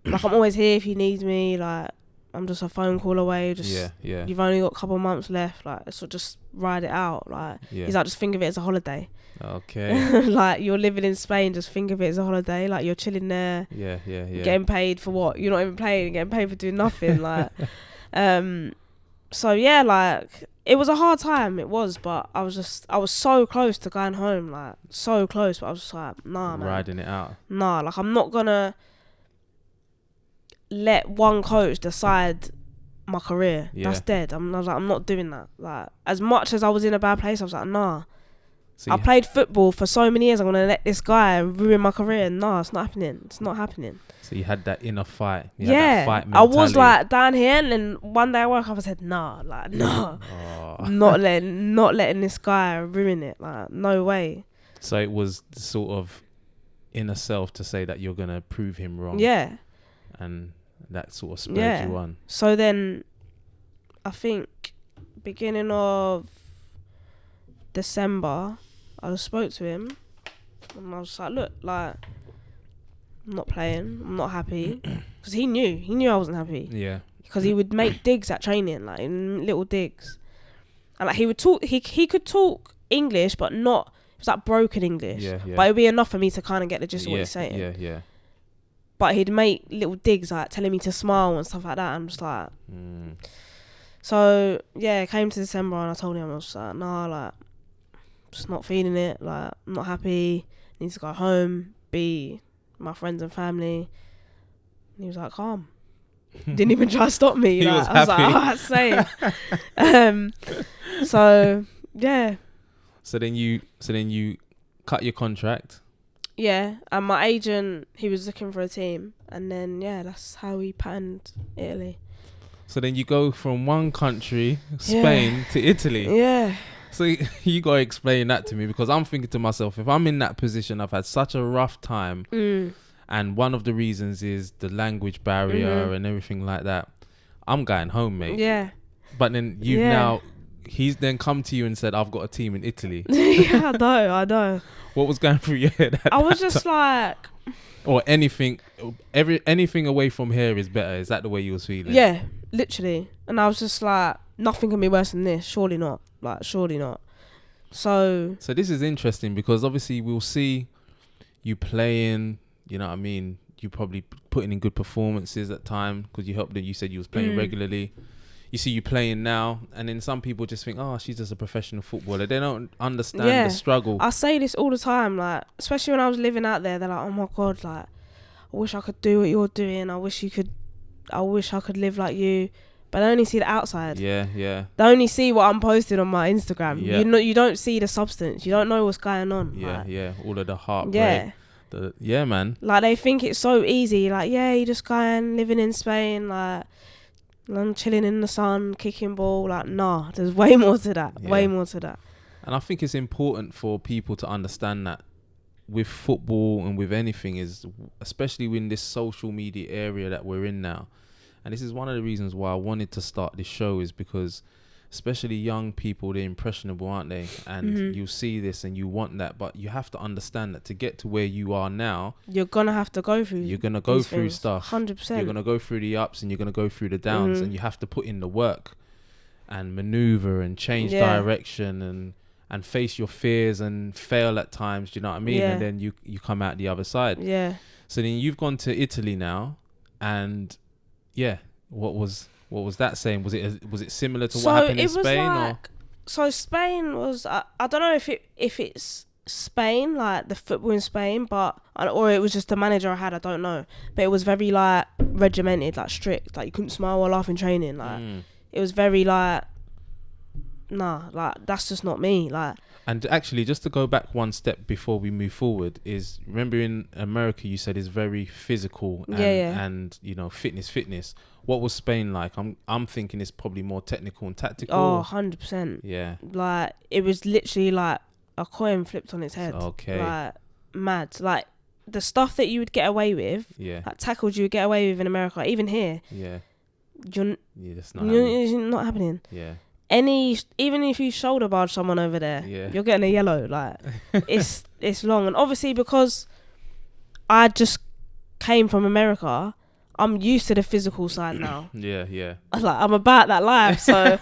S1: like, I'm always here if you need me, like, I'm just a phone call away. Just you've only got a couple of months left, like, so just ride it out. Like, he's like, just think of it as a holiday.
S2: Okay.
S1: Like, you're living in Spain, just think of it as a holiday. Like, you're chilling there.
S2: Yeah.
S1: Getting paid for what? You're not even playing, getting paid for doing nothing. Like, so yeah, like, it was a hard time. It was, but I was so close to going home, like, so close. But I was just like, nah, man.
S2: Riding it out.
S1: Nah, like, I'm not gonna let one coach decide my career. That's dead. I was like, I'm not doing that. Like, as much as I was in a bad place, I was like, nah. So I played football for so many years. I'm gonna let this guy ruin my career? Nah, it's not happening. It's not happening.
S2: So you had that inner fight. You had that fight
S1: I
S2: mentality.
S1: was like down here, and then one day I woke up and said, nah, like, nah, not letting this guy ruin it. Like, no way.
S2: So it was the sort of inner self to say that you're gonna prove him wrong.
S1: Yeah.
S2: And that sort of spurred you on.
S1: So then, I think beginning of December, I just spoke to him, and I was like, look, like, I'm not playing, I'm not happy, because he knew I wasn't happy. Yeah. Because he would make digs at training, like, in little digs, and like, he would talk. He could talk English, but not. It was like broken English. Yeah. But it would be enough for me to kind of get the gist of what he's saying.
S2: Yeah.
S1: but he'd make little digs like telling me to smile and stuff like that. I'm just like, so yeah, it came to December and I told him, I was like, nah, like, just not feeling it. Like, I'm not happy. Need to go home, be my friends and family. And he was like, calm. Didn't even try to stop me.
S2: He
S1: like,
S2: was
S1: I was
S2: happy.
S1: like, oh, that's safe. So yeah.
S2: So then you cut your contract.
S1: Yeah, and my agent, he was looking for a team, and then yeah, that's how we patterned Italy.
S2: So then you go from one country, Spain, to Italy.
S1: Yeah.
S2: So you gotta explain that to me, because I'm thinking to myself, if I'm in that position, I've had such a rough time, and one of the reasons is the language barrier and everything like that. I'm going home, mate.
S1: Yeah.
S2: But then he's then come to you and said, I've got a team in Italy.
S1: Yeah, I know.
S2: What was going through your head?
S1: I was just like,
S2: or anything away from here is better. Is that the way you was feeling?
S1: yeah, literally. And I was just like, nothing can be worse than this. Surely not. Like, surely not. So
S2: this is interesting, because obviously we'll see you playing, you know what I mean? You probably putting in good performances at time, because you helped them. You said you was playing regularly. You see you playing now, and then some people just think, oh, she's just a professional footballer. They don't understand the struggle.
S1: I say this all the time, like, especially when I was living out there. They're like, oh my God, like, I wish I could do what you're doing. I wish I could live like you. But they only see the outside.
S2: Yeah.
S1: They only see what I'm posting on my Instagram.
S2: Yeah.
S1: You don't see the substance. You don't know what's going on.
S2: Yeah. All of the heartbreak.
S1: Yeah.
S2: Yeah, man.
S1: Like, they think it's so easy. Like, yeah, you just going, living in Spain, like, I'm chilling in the sun, kicking ball. Like, nah, there's way more to that.
S2: Yeah.
S1: Way more to that.
S2: And I think it's important for people to understand that with football and with anything, is especially in this social media area that we're in now. And this is one of the reasons why I wanted to start this show, is because especially young people, they're impressionable, aren't they? And you see this and you want that, but you have to understand that to get to where you are now,
S1: you're gonna have to go through.
S2: You're gonna go through
S1: things,
S2: stuff.
S1: 100%.
S2: You're gonna go through the ups and you're gonna go through the downs, and you have to put in the work and maneuver and change direction and face your fears and fail at times. Do you know what I mean?
S1: Yeah.
S2: And then you come out the other side.
S1: Yeah.
S2: So then you've gone to Italy now, and yeah, what was that saying? Was it similar to what happened in Spain?
S1: Like, so Spain was, I don't know if it's Spain, like the football in Spain, or it was just the manager I had, I don't know. But it was very like regimented, like strict, like you couldn't smile or laugh in training. Like it was very like, nah, like that's just not me. Like,
S2: and actually, just to go back one step before we move forward, is remember in America you said it's very physical and you know, fitness. What was Spain like? I'm thinking it's probably more technical and tactical.
S1: Oh, 100%.
S2: Yeah.
S1: Like, it was literally like a coin flipped on its head.
S2: Okay.
S1: Like, mad. Like, the stuff that you would get away with, like tackles you would get away with in America, even here.
S2: Yeah.
S1: That's not happening.
S2: Yeah.
S1: Even if you shoulder barge someone over there, you're getting a yellow. Like, it's long. And obviously, because I just came from America, I'm used to the physical side now.
S2: Yeah.
S1: I'm about that life, so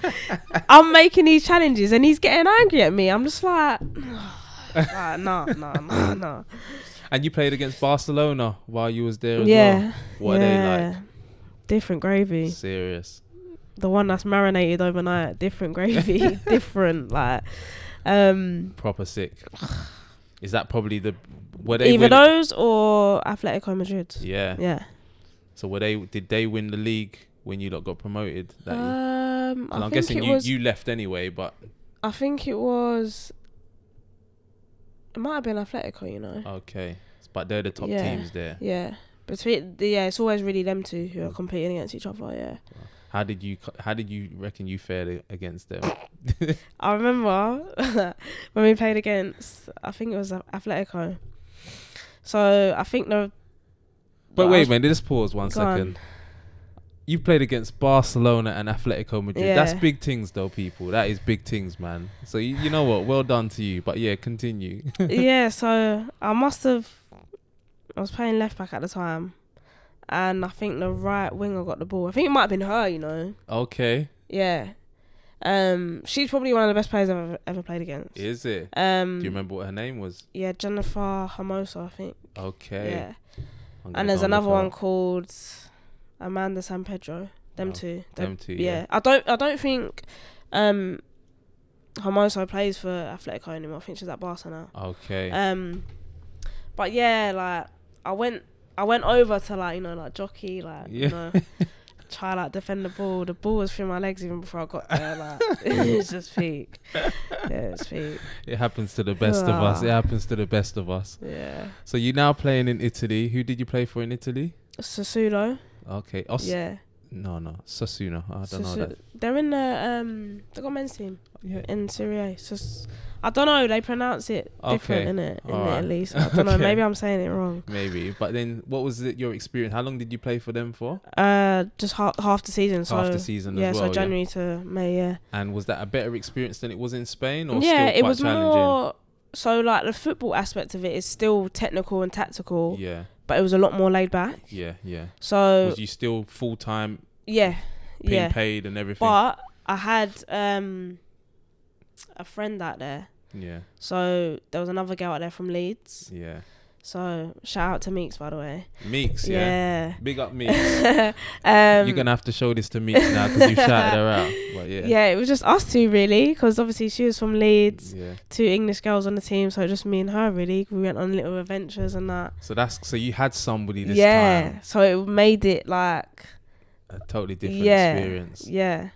S1: I'm making these challenges and he's getting angry at me. I'm just like, no.
S2: And you played against Barcelona while you was there as well. What are they like?
S1: Different gravy.
S2: Serious.
S1: The one that's marinated overnight. Different gravy. Different, like.
S2: Proper sick. Is that probably
S1: either those or Atletico Madrid?
S2: Yeah. So did they win the league when you lot got promoted? I'm guessing you left anyway, but
S1: I think it was. It might have been Atletico, you know.
S2: Okay, but they're the top teams there.
S1: Yeah, it's always really them two who are competing against each other. Yeah.
S2: How did you reckon you fared against them?
S1: I remember when we played against, I think it was Atletico. So I think the.
S2: But wait, man, just pause one second. You played against Barcelona and Atletico Madrid. Yeah. That's big things, though, people. That is big things, man. So you know what? Well done to you. But yeah, continue.
S1: Yeah. So I was playing left back at the time. And I think the right winger got the ball. I think it might have been her, you know. Okay. Yeah. She's probably one of the best players I've ever played against.
S2: Is it? Do you remember what her name was?
S1: Yeah, Jennifer Hermoso, I think.
S2: Okay.
S1: Yeah. And there's another one called Amanda San Pedro. Them two. Yeah. I don't think Hermoso plays for Atletico anymore. I think she's at Barca now.
S2: Okay.
S1: But yeah, like I went over to like, you know, like jockey, like you know, try like defend the ball. The ball was through my legs even before I got there. Like it's just peak. Yeah, it's peak.
S2: It happens to the best of us. It happens to the best of us.
S1: Yeah.
S2: So you're now playing in Italy. Who did you play for in Italy?
S1: Sassuolo.
S2: Okay.
S1: Yeah.
S2: No, Sassuolo. I don't know that.
S1: They're in the they got men's team.
S2: Yeah.
S1: In Serie A. I don't know. They pronounce it different in Italy. So I don't know. Maybe I'm saying it wrong.
S2: Maybe. But then, what was your experience? How long did you play for them for?
S1: Just half the season. So
S2: half the season as well.
S1: So January to May. Yeah.
S2: And was that a better experience than it was in Spain, or
S1: yeah,
S2: still quite
S1: it was
S2: challenging?
S1: more. So like the football aspect of it is still technical and tactical.
S2: Yeah.
S1: But it was a lot more laid back.
S2: Yeah.
S1: So
S2: was you still full time?
S1: Yeah.
S2: Being paid and everything.
S1: But I had a friend out there.
S2: Yeah.
S1: So there was another girl out there from Leeds.
S2: Yeah.
S1: So shout out to Meeks, by the way.
S2: Meeks,
S1: yeah.
S2: Big up Meeks. You're gonna have to show this to Meeks now because you shouted her out. But
S1: yeah, it was just us two really, because obviously she was from Leeds.
S2: Yeah.
S1: 2 English girls on the team, so just me and her really. We went on little adventures and that.
S2: So you had somebody this time.
S1: Yeah. So it made it like
S2: a totally different experience.
S1: Yeah.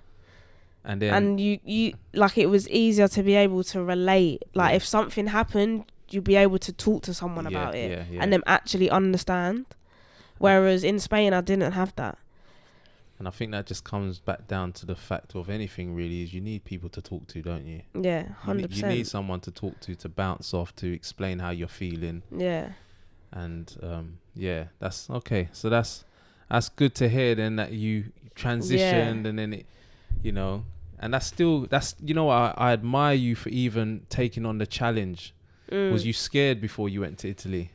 S2: And then
S1: you like it was easier to be able to relate. Like if something happened, you'd be able to talk to someone about it and them actually understand. Whereas in Spain, I didn't have that.
S2: And I think that just comes back down to the fact of anything really is you need people to talk to, don't you?
S1: Yeah, 100%.
S2: You need someone to talk to bounce off, to explain how you're feeling.
S1: Yeah.
S2: And that's okay. So that's good to hear then that you transitioned and then it, you know, and that's you know what, I admire you for even taking on the challenge. Was you scared before you went to Italy?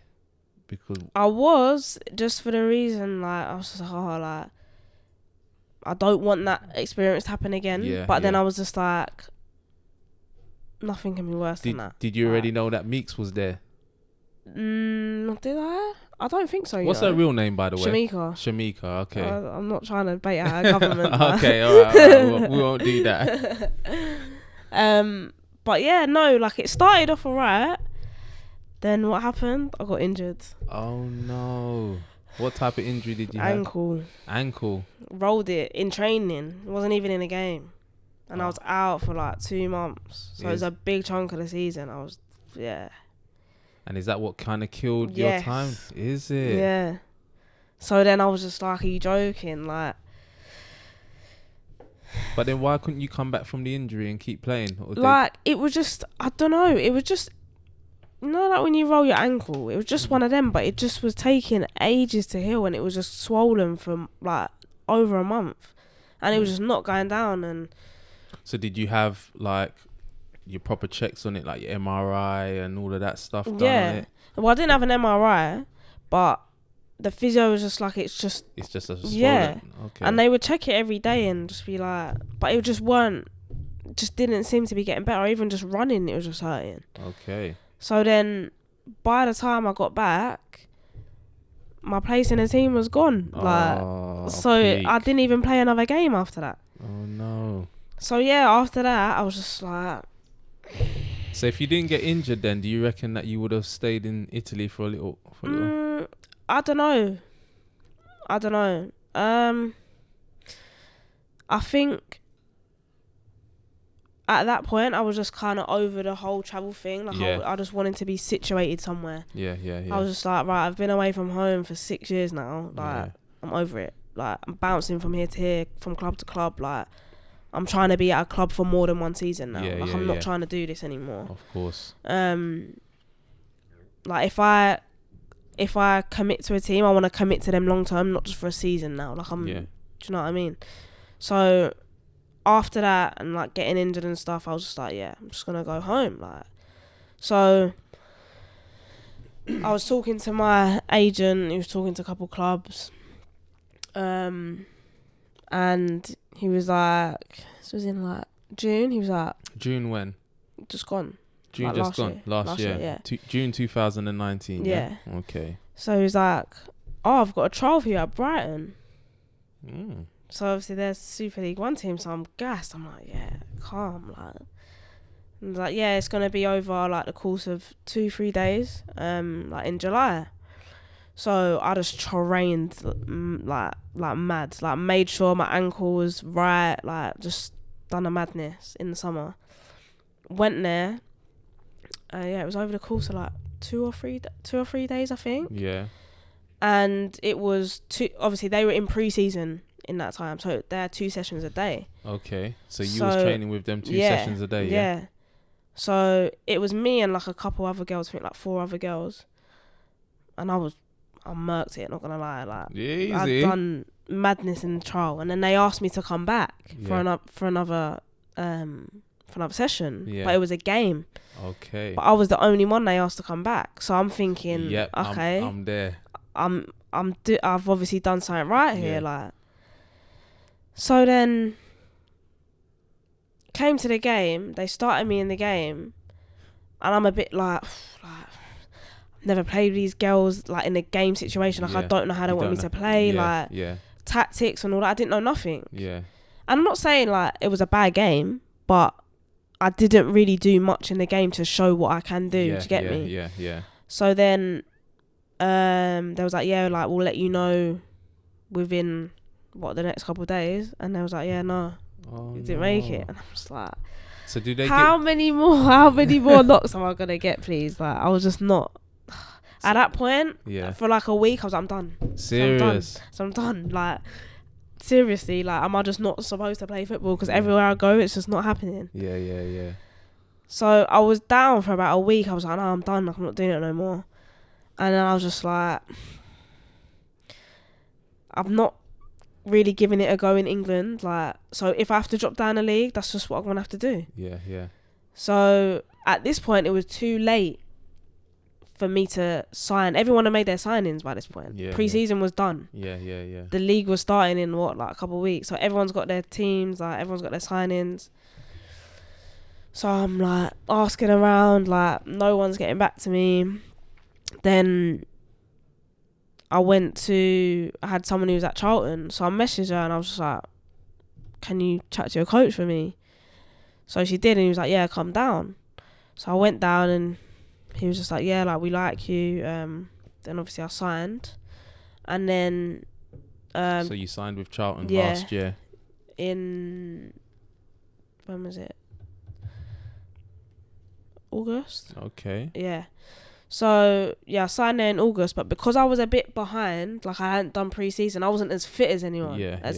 S2: Because
S1: I was, just for the reason like I was just like I don't want that experience to happen again. But then I was just like, nothing can be worse than that.
S2: Did you already know that Meeks was there?
S1: Did I? I don't think so.
S2: What's her real name, by the way?
S1: Shamika.
S2: Okay.
S1: I'm not trying to bait out her government.
S2: Okay, all right. We won't do that.
S1: But yeah, no, like it started off alright. Then what happened? I got injured.
S2: Oh no! What type of injury did you have? Ankle.
S1: Rolled it in training. It wasn't even in a game, and I was out for like 2 months. So it was a big chunk of the season.
S2: And is that what kind of killed your time? Is it?
S1: Yeah. So then I was just like, are you joking? Like.
S2: But then why couldn't you come back from the injury and keep playing?
S1: It was just, I don't know. It was just, you know, like when you roll your ankle, it was just one of them, but it just was taking ages to heal and it was just swollen for like over a month. And it was just not going down. And
S2: so did you have like your proper checks on it, like your MRI and all of that stuff done on it?
S1: Well, I didn't have an MRI, but the physio was just like, it's just a swollen. Okay. And they would check it every day and just be like, but it just didn't seem to be getting better. Or even just running, it was just hurting.
S2: Okay.
S1: So then by the time I got back, my place in the team was gone. I didn't even play another game after that.
S2: Oh no.
S1: So yeah, after that I was just like.
S2: So if you didn't get injured then, do you reckon that you would have stayed in Italy for a little?
S1: I don't know. I think at that point I was just kind of over the whole travel thing. Like I just wanted to be situated somewhere. Yeah. I was just like, right, I've been away from home for 6 years now. Like I'm over it. Like I'm bouncing from here to here, from club to club. Like I'm trying to be at a club for more than one season now. I'm not trying to do this anymore.
S2: Of course.
S1: Like if I commit to a team, I want to commit to them long term, not just for a season now. Like do you know what I mean? So after that and like getting injured and stuff, I was just like, I'm just gonna go home. Like, so I was talking to my agent. He was talking to a couple clubs, and he was like, this was in like June. He was like,
S2: June when?
S1: Just gone.
S2: June
S1: like
S2: just gone. Last year.
S1: Yeah.
S2: June 2019. Yeah. Okay.
S1: So he was like, oh, I've got a trial for you at Brighton.
S2: Mm.
S1: So obviously there's Super League 1 team, so I'm gassed. I'm like, yeah, calm, like. And like, yeah, it's gonna be over like the course of 2-3 days, like in July. So I just trained like mad, like made sure my ankle was right, like just done a madness in the summer. Went there. Yeah, it was over the course of like 2 or 3 days, I think.
S2: Yeah.
S1: And it was obviously they were in pre-season in that time, so they had 2 sessions a day.
S2: Okay, so you was training with them 2 sessions a day.
S1: Yeah. So it was me and like a couple other girls, I think like 4 other girls, and I murked it, not gonna lie. Like,
S2: easy.
S1: I'd done madness in the trial, and then they asked me to come back for another session, but it was a game.
S2: Okay.
S1: But I was the only one they asked to come back, so I'm thinking, okay,
S2: I'm there.
S1: I've obviously done something right here, like. So then came to the game. They started me in the game, and I'm a bit like never played with these girls like in a game situation. Like I don't know how they want me to play. Tactics and all that. I didn't know nothing.
S2: Yeah.
S1: And I'm not saying like it was a bad game, but I didn't really do much in the game to show what I can do. To get me.
S2: Yeah.
S1: So then, they was like, yeah, like we'll let you know within the next couple of days. And they was like, yeah, no, you didn't make it. And I'm just like,
S2: so do they?
S1: How many more knocks am I gonna get, please? Like I was just not. At that point, for like a week, I was like, I'm done.
S2: Serious.
S1: So I'm done. Like, seriously, like, am I just not supposed to play football? Because everywhere I go, it's just not happening.
S2: Yeah.
S1: So I was down for about a week. I was like, no, I'm done. Like, I'm not doing it no more. And then I was just like, I'm not really giving it a go in England. Like, so if I have to drop down a league, that's just what I'm gonna have to do.
S2: Yeah.
S1: So at this point, it was too late for me to sign. Everyone had made their signings by this point. Pre-season was done.
S2: Yeah.
S1: The league was starting in like a couple of weeks. So everyone's got their teams, like everyone's got their signings. So I'm like asking around, like no one's getting back to me. Then I had someone who was at Charlton. So I messaged her and I was just like, can you chat to your coach for me? So she did, and he was like, yeah, come down. So I went down and he was just like, yeah, like we like you. Then obviously I signed, and then
S2: so you signed with Charlton last year.
S1: When was it? August.
S2: Okay.
S1: Yeah. So I signed there in August, but because I was a bit behind, like I hadn't done pre-season, I wasn't as fit as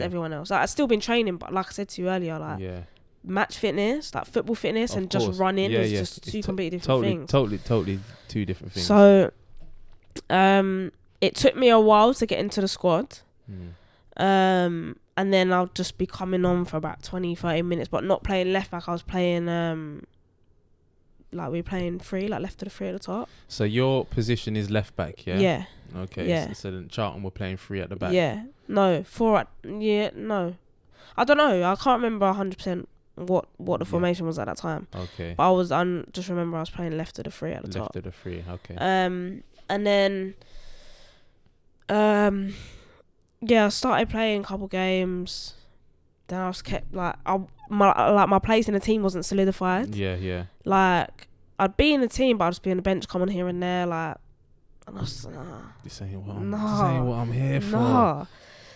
S1: everyone else. Like I'd still been training, but like I said to you earlier, like match fitness, like football fitness, and just running is just two completely different things.
S2: Totally two different things.
S1: So, it took me a while to get into the squad. And then I'll just be coming on for about 20-30 minutes, but not playing left back. I was playing like we were playing free, like left of the 3 at the top.
S2: So your position is left back, yeah?
S1: Yeah.
S2: Okay.
S1: Yeah.
S2: So then Charlton were playing 3 at the back.
S1: Yeah. No, 4 at... Yeah, no. I don't know. I can't remember 100% what the formation was at that time.
S2: Okay.
S1: But I just remember I was playing left of the 3 at the top.
S2: Left of the 3, okay.
S1: And then... I started playing a couple games. Then I was kept my place in the team wasn't solidified.
S2: Yeah.
S1: Like I'd be in the team, but I'd just be on the bench, coming here and there. Like, and I was
S2: This ain't what I'm here for.
S1: Nah.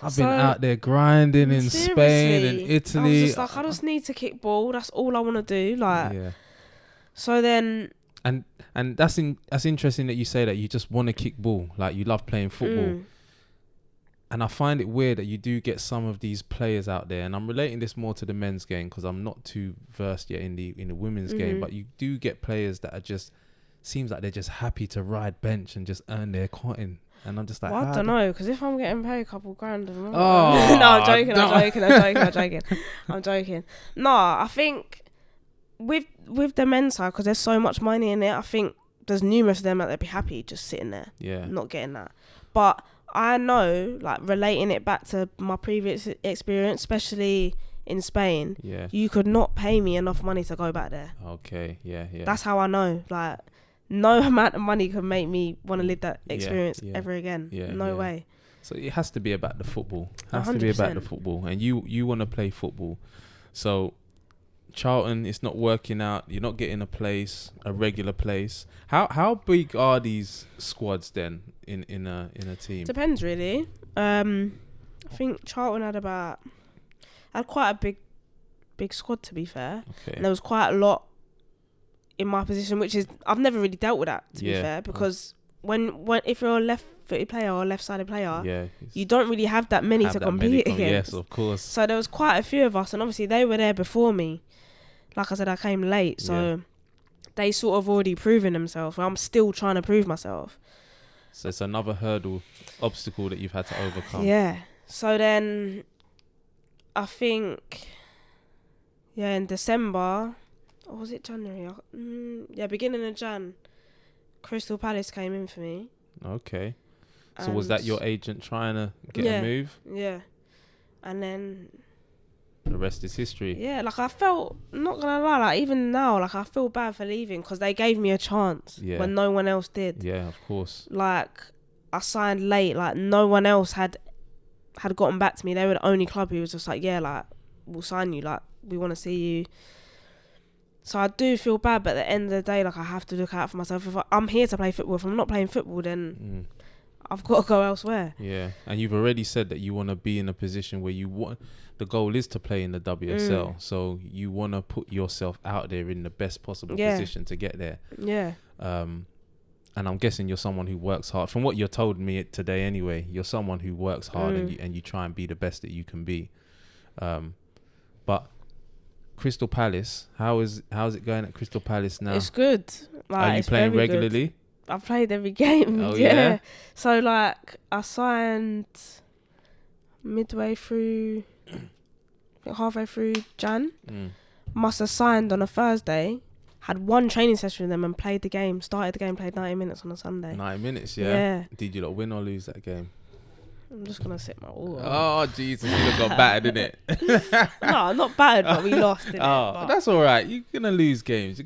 S2: I've been out there grinding in Spain and Italy.
S1: I was just like, I just need to kick ball. That's all I want to do. Like, so then.
S2: And that's interesting that you say that you just want to kick ball. Like you love playing football. And I find it weird that you do get some of these players out there, and I'm relating this more to the men's game because I'm not too versed yet in the women's game, but you do get players that are just, seems like they're just happy to ride bench and just earn their coin. And I'm just like,
S1: well, I don't know, because if I'm getting paid a couple grand, no, I'm joking. No, I think with the men's side, because there's so much money in it, I think there's numerous of them that they'd be happy just sitting there, not getting that. But I know, like, relating it back to my previous experience, especially in Spain, you could not pay me enough money to go back there.
S2: Okay, yeah.
S1: That's how I know. Like, no amount of money could make me want to live that experience ever again. No way.
S2: So it has to be about the football. It has
S1: 100%.
S2: to be about the football. And you want to play football. So Charlton, it's not working out. You're not getting a regular place. How big are these squads then in a team?
S1: Depends really. I think Charlton had quite a big squad, to be fair.
S2: Okay.
S1: And there was quite a lot in my position, which is I've never really dealt with that, to be fair, because when if you're a left-footed player or a left-sided player, you don't really have that many to compete against.
S2: Yes, of course.
S1: So there was quite a few of us, and obviously they were there before me. Like I said, I came late, so they sort of already proven themselves. I'm still trying to prove myself.
S2: So it's another obstacle that you've had to overcome.
S1: Yeah. So then I think, in December, or was it January? Beginning of Jan, Crystal Palace came in for me.
S2: Okay. So was that your agent trying to get a move?
S1: Yeah. And then
S2: the rest is history.
S1: Yeah, like I felt, not gonna lie, like even now, like I feel bad for leaving because they gave me a chance when no one else did.
S2: Yeah, of course.
S1: Like I signed late, like no one else had gotten back to me. They were the only club who was just like, yeah, like we'll sign you, like we want to see you. So I do feel bad, but at the end of the day, like I have to look out for myself. If I'm here to play football, if I'm not playing football, then I've got to go elsewhere.
S2: Yeah, and you've already said that you want to be in a position where you want. The goal is to play in the WSL, so you want to put yourself out there in the best possible position to get there.
S1: Yeah.
S2: And I'm guessing you're someone who works hard. From what you told me today, anyway, you're someone who works hard and you try and be the best that you can be. But Crystal Palace, how's it going at Crystal Palace now?
S1: It's good. Like,
S2: are you playing regularly?
S1: Good. I've played every game.
S2: Oh yeah.
S1: So like I signed midway through, halfway through Jan. Must have signed on a Thursday. Had one training session with them and played the game. Started the game, played 90 minutes on a Sunday.
S2: 90 minutes, yeah.
S1: Yeah.
S2: Did you not win or lose that game?
S1: I'm just gonna sip my water.
S2: Oh Jesus, you got battered, innit?
S1: No, not battered, but we lost.
S2: Oh, that's all right. You're gonna lose games.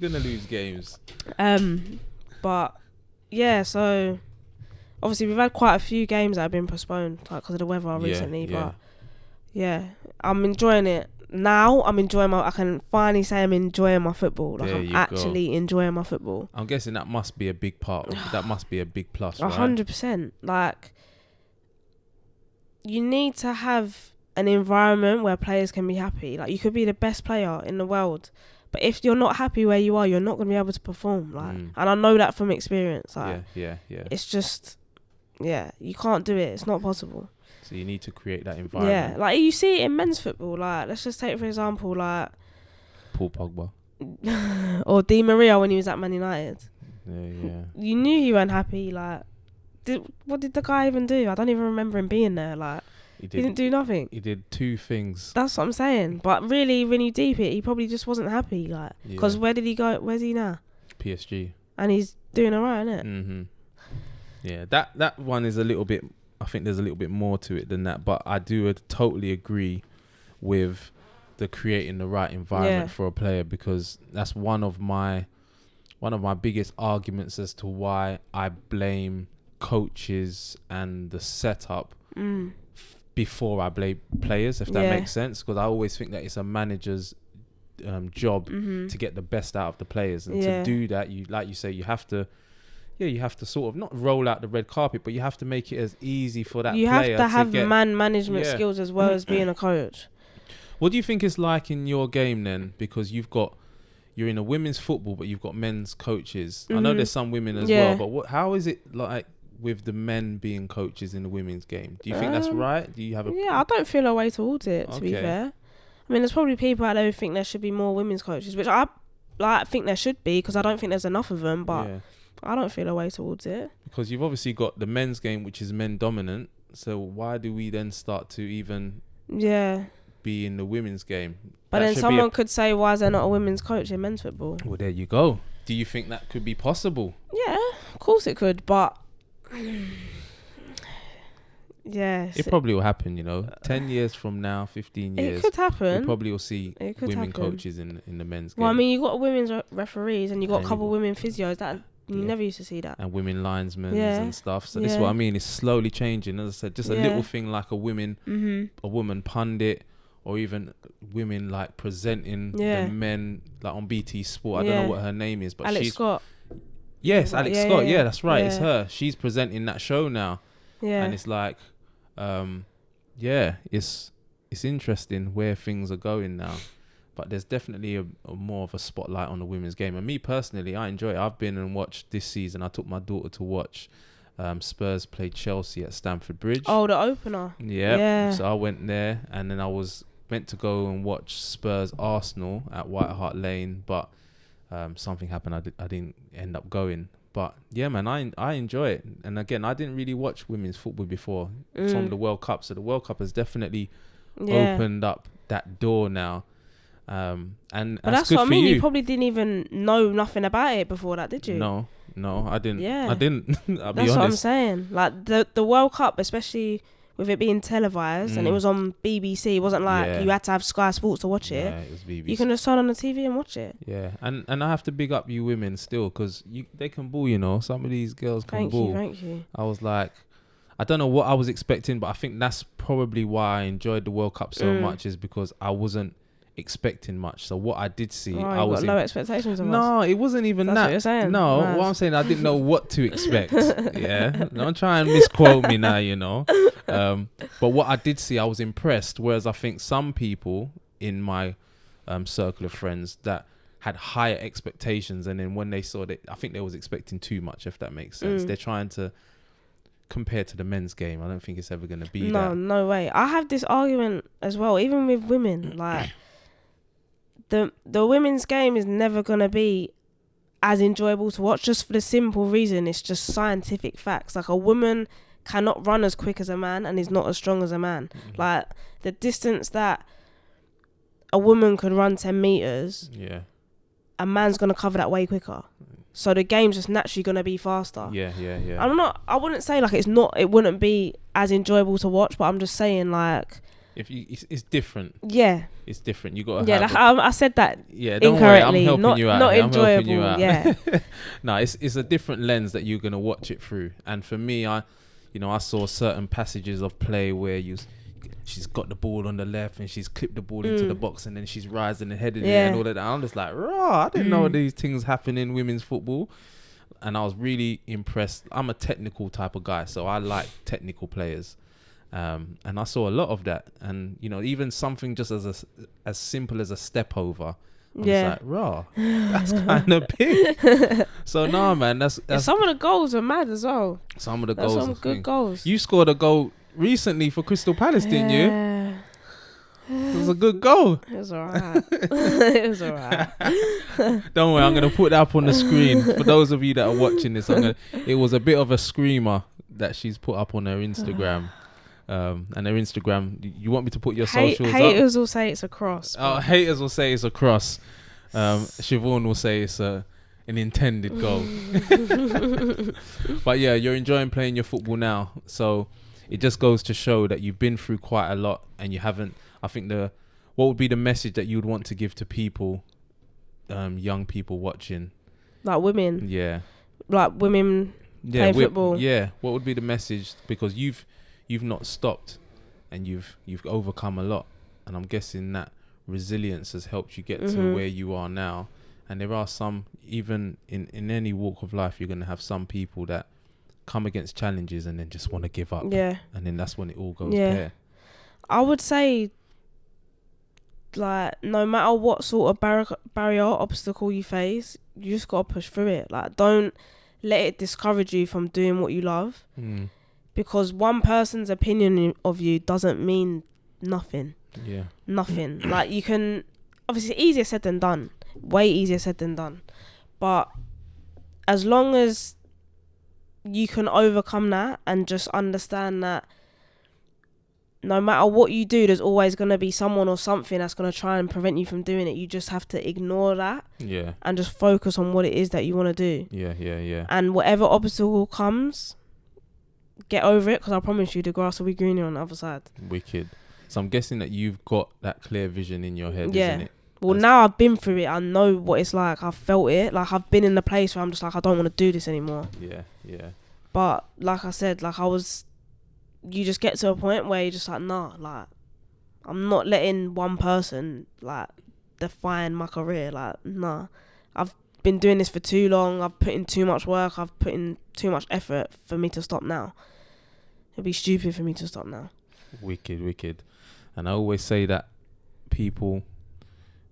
S1: But yeah, so obviously we've had quite a few games that have been postponed, like because of the weather recently. But yeah, I'm enjoying it now. I can finally say I'm enjoying my football. Like I'm actually enjoying my football.
S2: I'm guessing that must be a big part. That must be a big plus.
S1: 100%. Like you need to have an environment where players can be happy. Like you could be the best player in the world, but if you're not happy where you are, you're not going to be able to perform. Like, and I know that from experience. Like,
S2: yeah.
S1: It's just, you can't do it. It's not possible.
S2: So you need to create that environment.
S1: Yeah, like you see it in men's football. Like, let's just take for example, like
S2: Paul Pogba
S1: or Di Maria when he was at Man United.
S2: Yeah.
S1: You knew you weren't happy. Like, what did the guy even do? I don't even remember him being there. Like. He didn't do nothing.
S2: He did two things.
S1: That's what I'm saying. But really, when you deep it, he probably just wasn't happy. Like, because where did he go? Where's he now?
S2: PSG.
S1: And he's doing alright, isn't it?
S2: Mm-hmm. Yeah, that one is a little bit. I think there's a little bit more to it than that. But I do totally agree with the creating the right environment for a player, because that's one of my biggest arguments as to why I blame coaches and the setup. Before I blame players, if that makes sense, because I always think that it's a manager's job to get the best out of the players, and to do that, you have to sort of not roll out the red carpet, but you have to make it as easy for that player. You have to have
S1: man management skills as well as being a coach.
S2: What do you think it's like in your game then? Because you're in a women's football, but you've got men's coaches. I know there's some women as well, but how is it like with the men being coaches in the women's game? Do you think that's right? Do you have
S1: I don't feel a way towards it, to be fair. I mean, there's probably people out there who think there should be more women's coaches, which I think there should be, because I don't think there's enough of them, but I don't feel a way towards it. Because
S2: you've obviously got the men's game, which is men dominant, so why do we then start to even be in the women's game?
S1: But then someone could say, why is there not a women's coach in men's football?
S2: Well, there you go. Do you think that could be possible?
S1: Yeah, of course it could, but
S2: it probably will happen, 10 years from now, 15 years,
S1: it could happen.
S2: We probably will see women coaches in the men's game.
S1: Well, I mean, you got women's referees and you got a couple women physios that You never used to see that.
S2: And women linesmen and stuff. So this is what I mean. It's slowly changing. As I said, just a little thing like a woman pundit, or even women like presenting the men like on BT Sport. I don't know what her name is, but
S1: Alex Scott.
S2: Yes, Alex Scott. Yeah, that's right. It's her. She's presenting that show now. Yeah. And it's like, it's interesting where things are going now. But there's definitely a more of a spotlight on the women's game. And me personally, I enjoy it. I've been and watched this season. I took my daughter to watch Spurs play Chelsea at Stamford Bridge.
S1: Oh, the opener.
S2: Yeah. So I went there, and then I was meant to go and watch Spurs Arsenal at White Hart Lane, but something happened. I didn't end up going. But yeah, man, I enjoy it. And again, I didn't really watch women's football before from the World Cup. So the World Cup has definitely opened up that door now. And
S1: but that's what I mean. You probably didn't even know nothing about it before that, did you?
S2: No, I didn't. Yeah, I didn't. I'll be honest.
S1: That's what I'm saying. Like the World Cup, especially with it being televised and it was on BBC. It wasn't like you had to have Sky Sports to watch it.
S2: Yeah, it was BBC.
S1: You can just turn on the TV and watch it.
S2: Yeah, and I have to big up you women still, because they can ball. You know, some of these girls can ball.
S1: Thank you.
S2: I was like, I don't know what I was expecting, but I think that's probably why I enjoyed the World Cup so much, is because I wasn't expecting much. So what I did see, I was
S1: low expectations of us.
S2: No, it wasn't even
S1: That's
S2: that.
S1: What you're saying.
S2: No, what I'm saying, I didn't know what to expect. Don't try and misquote me now, you know. But what I did see, I was impressed. Whereas I think some people in my circle of friends that had higher expectations, and then when they saw that, I think they was expecting too much, if that makes sense. They're trying to compare to the men's game. I don't think it's ever going to be that.
S1: No way. I have this argument as well, even with women, like the women's game is never going to be as enjoyable to watch, just for the simple reason it's just scientific facts. Like, a woman cannot run as quick as a man and is not as strong as a man. Like, the distance that a woman could run 10 meters, a man's going to cover that way quicker. So the game's just naturally going to be faster.
S2: Yeah.
S1: I wouldn't say like it wouldn't be as enjoyable to watch, but I'm just saying, like,
S2: it's different.
S1: Yeah.
S2: It's different. You got to have
S1: I said that
S2: don't
S1: incorrectly.
S2: Worry, I'm helping you out.
S1: Not enjoyable. Yeah.
S2: No, it's a different lens that you're going to watch it through. And for me, I saw certain passages of play where she's got the ball on the left and she's clipped the ball into the box, and then she's rising and heading it and all of that. I'm just like, I didn't know these things happen in women's football. And I was really impressed. I'm a technical type of guy, so I like technical players. And I saw a lot of that. And, even something just as simple as a step over, I was like, that's kind of big. So, no, man, that's
S1: some of the goals are mad as well.
S2: Some of the goals
S1: some good goals.
S2: You scored a goal recently for Crystal Palace, didn't you? It was a good goal.
S1: It was alright. It was alright.
S2: Don't worry, I'm going to put that up on the screen. For those of you that are watching this, it was a bit of a screamer that she's put up on her Instagram. And her Instagram, you want me to put your socials up?
S1: Haters will say it's a cross.
S2: Oh, haters will say it's a cross. Siobhan will say it's an intended goal. But yeah, you're enjoying playing your football now. So it just goes to show that you've been through quite a lot, and you haven't. I think what would be the message that you would want to give to people, young people watching?
S1: Like women.
S2: Yeah.
S1: Like women playing football.
S2: Yeah. What would be the message? Because you've not stopped, and you've overcome a lot, and I'm guessing that resilience has helped you get to where you are now. And there are some, even in any walk of life, you're going to have some people that come against challenges and then just want to give up.
S1: Yeah.
S2: And then that's when it all goes bare.
S1: I would say, like, no matter what sort of barrier, obstacle you face, you just got to push through it. Like, don't let it discourage you from doing what you love. Because one person's opinion of you doesn't mean nothing.
S2: Yeah.
S1: Nothing. Like, you can, obviously, easier said than done. Way easier said than done. But as long as you can overcome that and just understand that no matter what you do, there's always going to be someone or something that's going to try and prevent you from doing it. You just have to ignore that.
S2: Yeah. And
S1: just focus on what it is that you want to do.
S2: Yeah.
S1: And whatever obstacle comes, get over it, because I promise you the grass will be greener on the other side.
S2: Wicked. So I'm guessing that you've got that clear vision in your head, isn't it?
S1: Well, now I've been through it. I know what it's like. I've felt it. Like, I've been in a place where I'm just like, I don't want to do this anymore.
S2: Yeah, yeah.
S1: But like I said, like you just get to a point where you're just like, nah, like, I'm not letting one person like define my career. Like, nah, I've been doing this for too long. I've put in too much work. I've put in too much effort for me to stop now. It'd be stupid for me to stop now.
S2: Wicked. And I always say that people,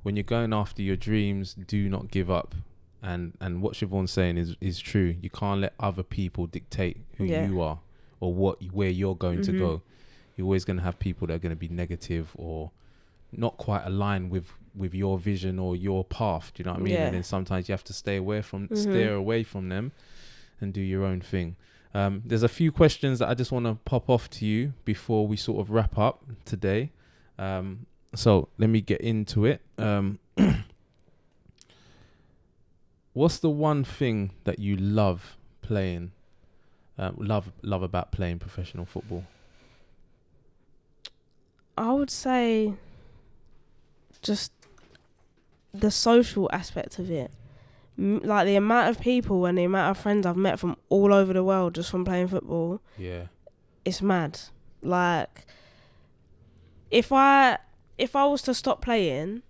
S2: when you're going after your dreams, do not give up. And what Siobhan's saying is true. You can't let other people dictate who you are or where you're going to go. You're always going to have people that are going to be negative or not quite aligned with your vision or your path. Do you know what I mean?
S1: Yeah.
S2: And then sometimes you have to steer away from them and do your own thing. There's a few questions that I just want to pop off to you before we sort of wrap up today. So let me get into it. What's the one thing that you love playing? Love about playing professional football?
S1: I would say just the social aspect of it. Like the amount of people and the amount of friends I've met from all over the world just from playing football.
S2: Yeah.
S1: It's mad. Like, if I was to stop playing,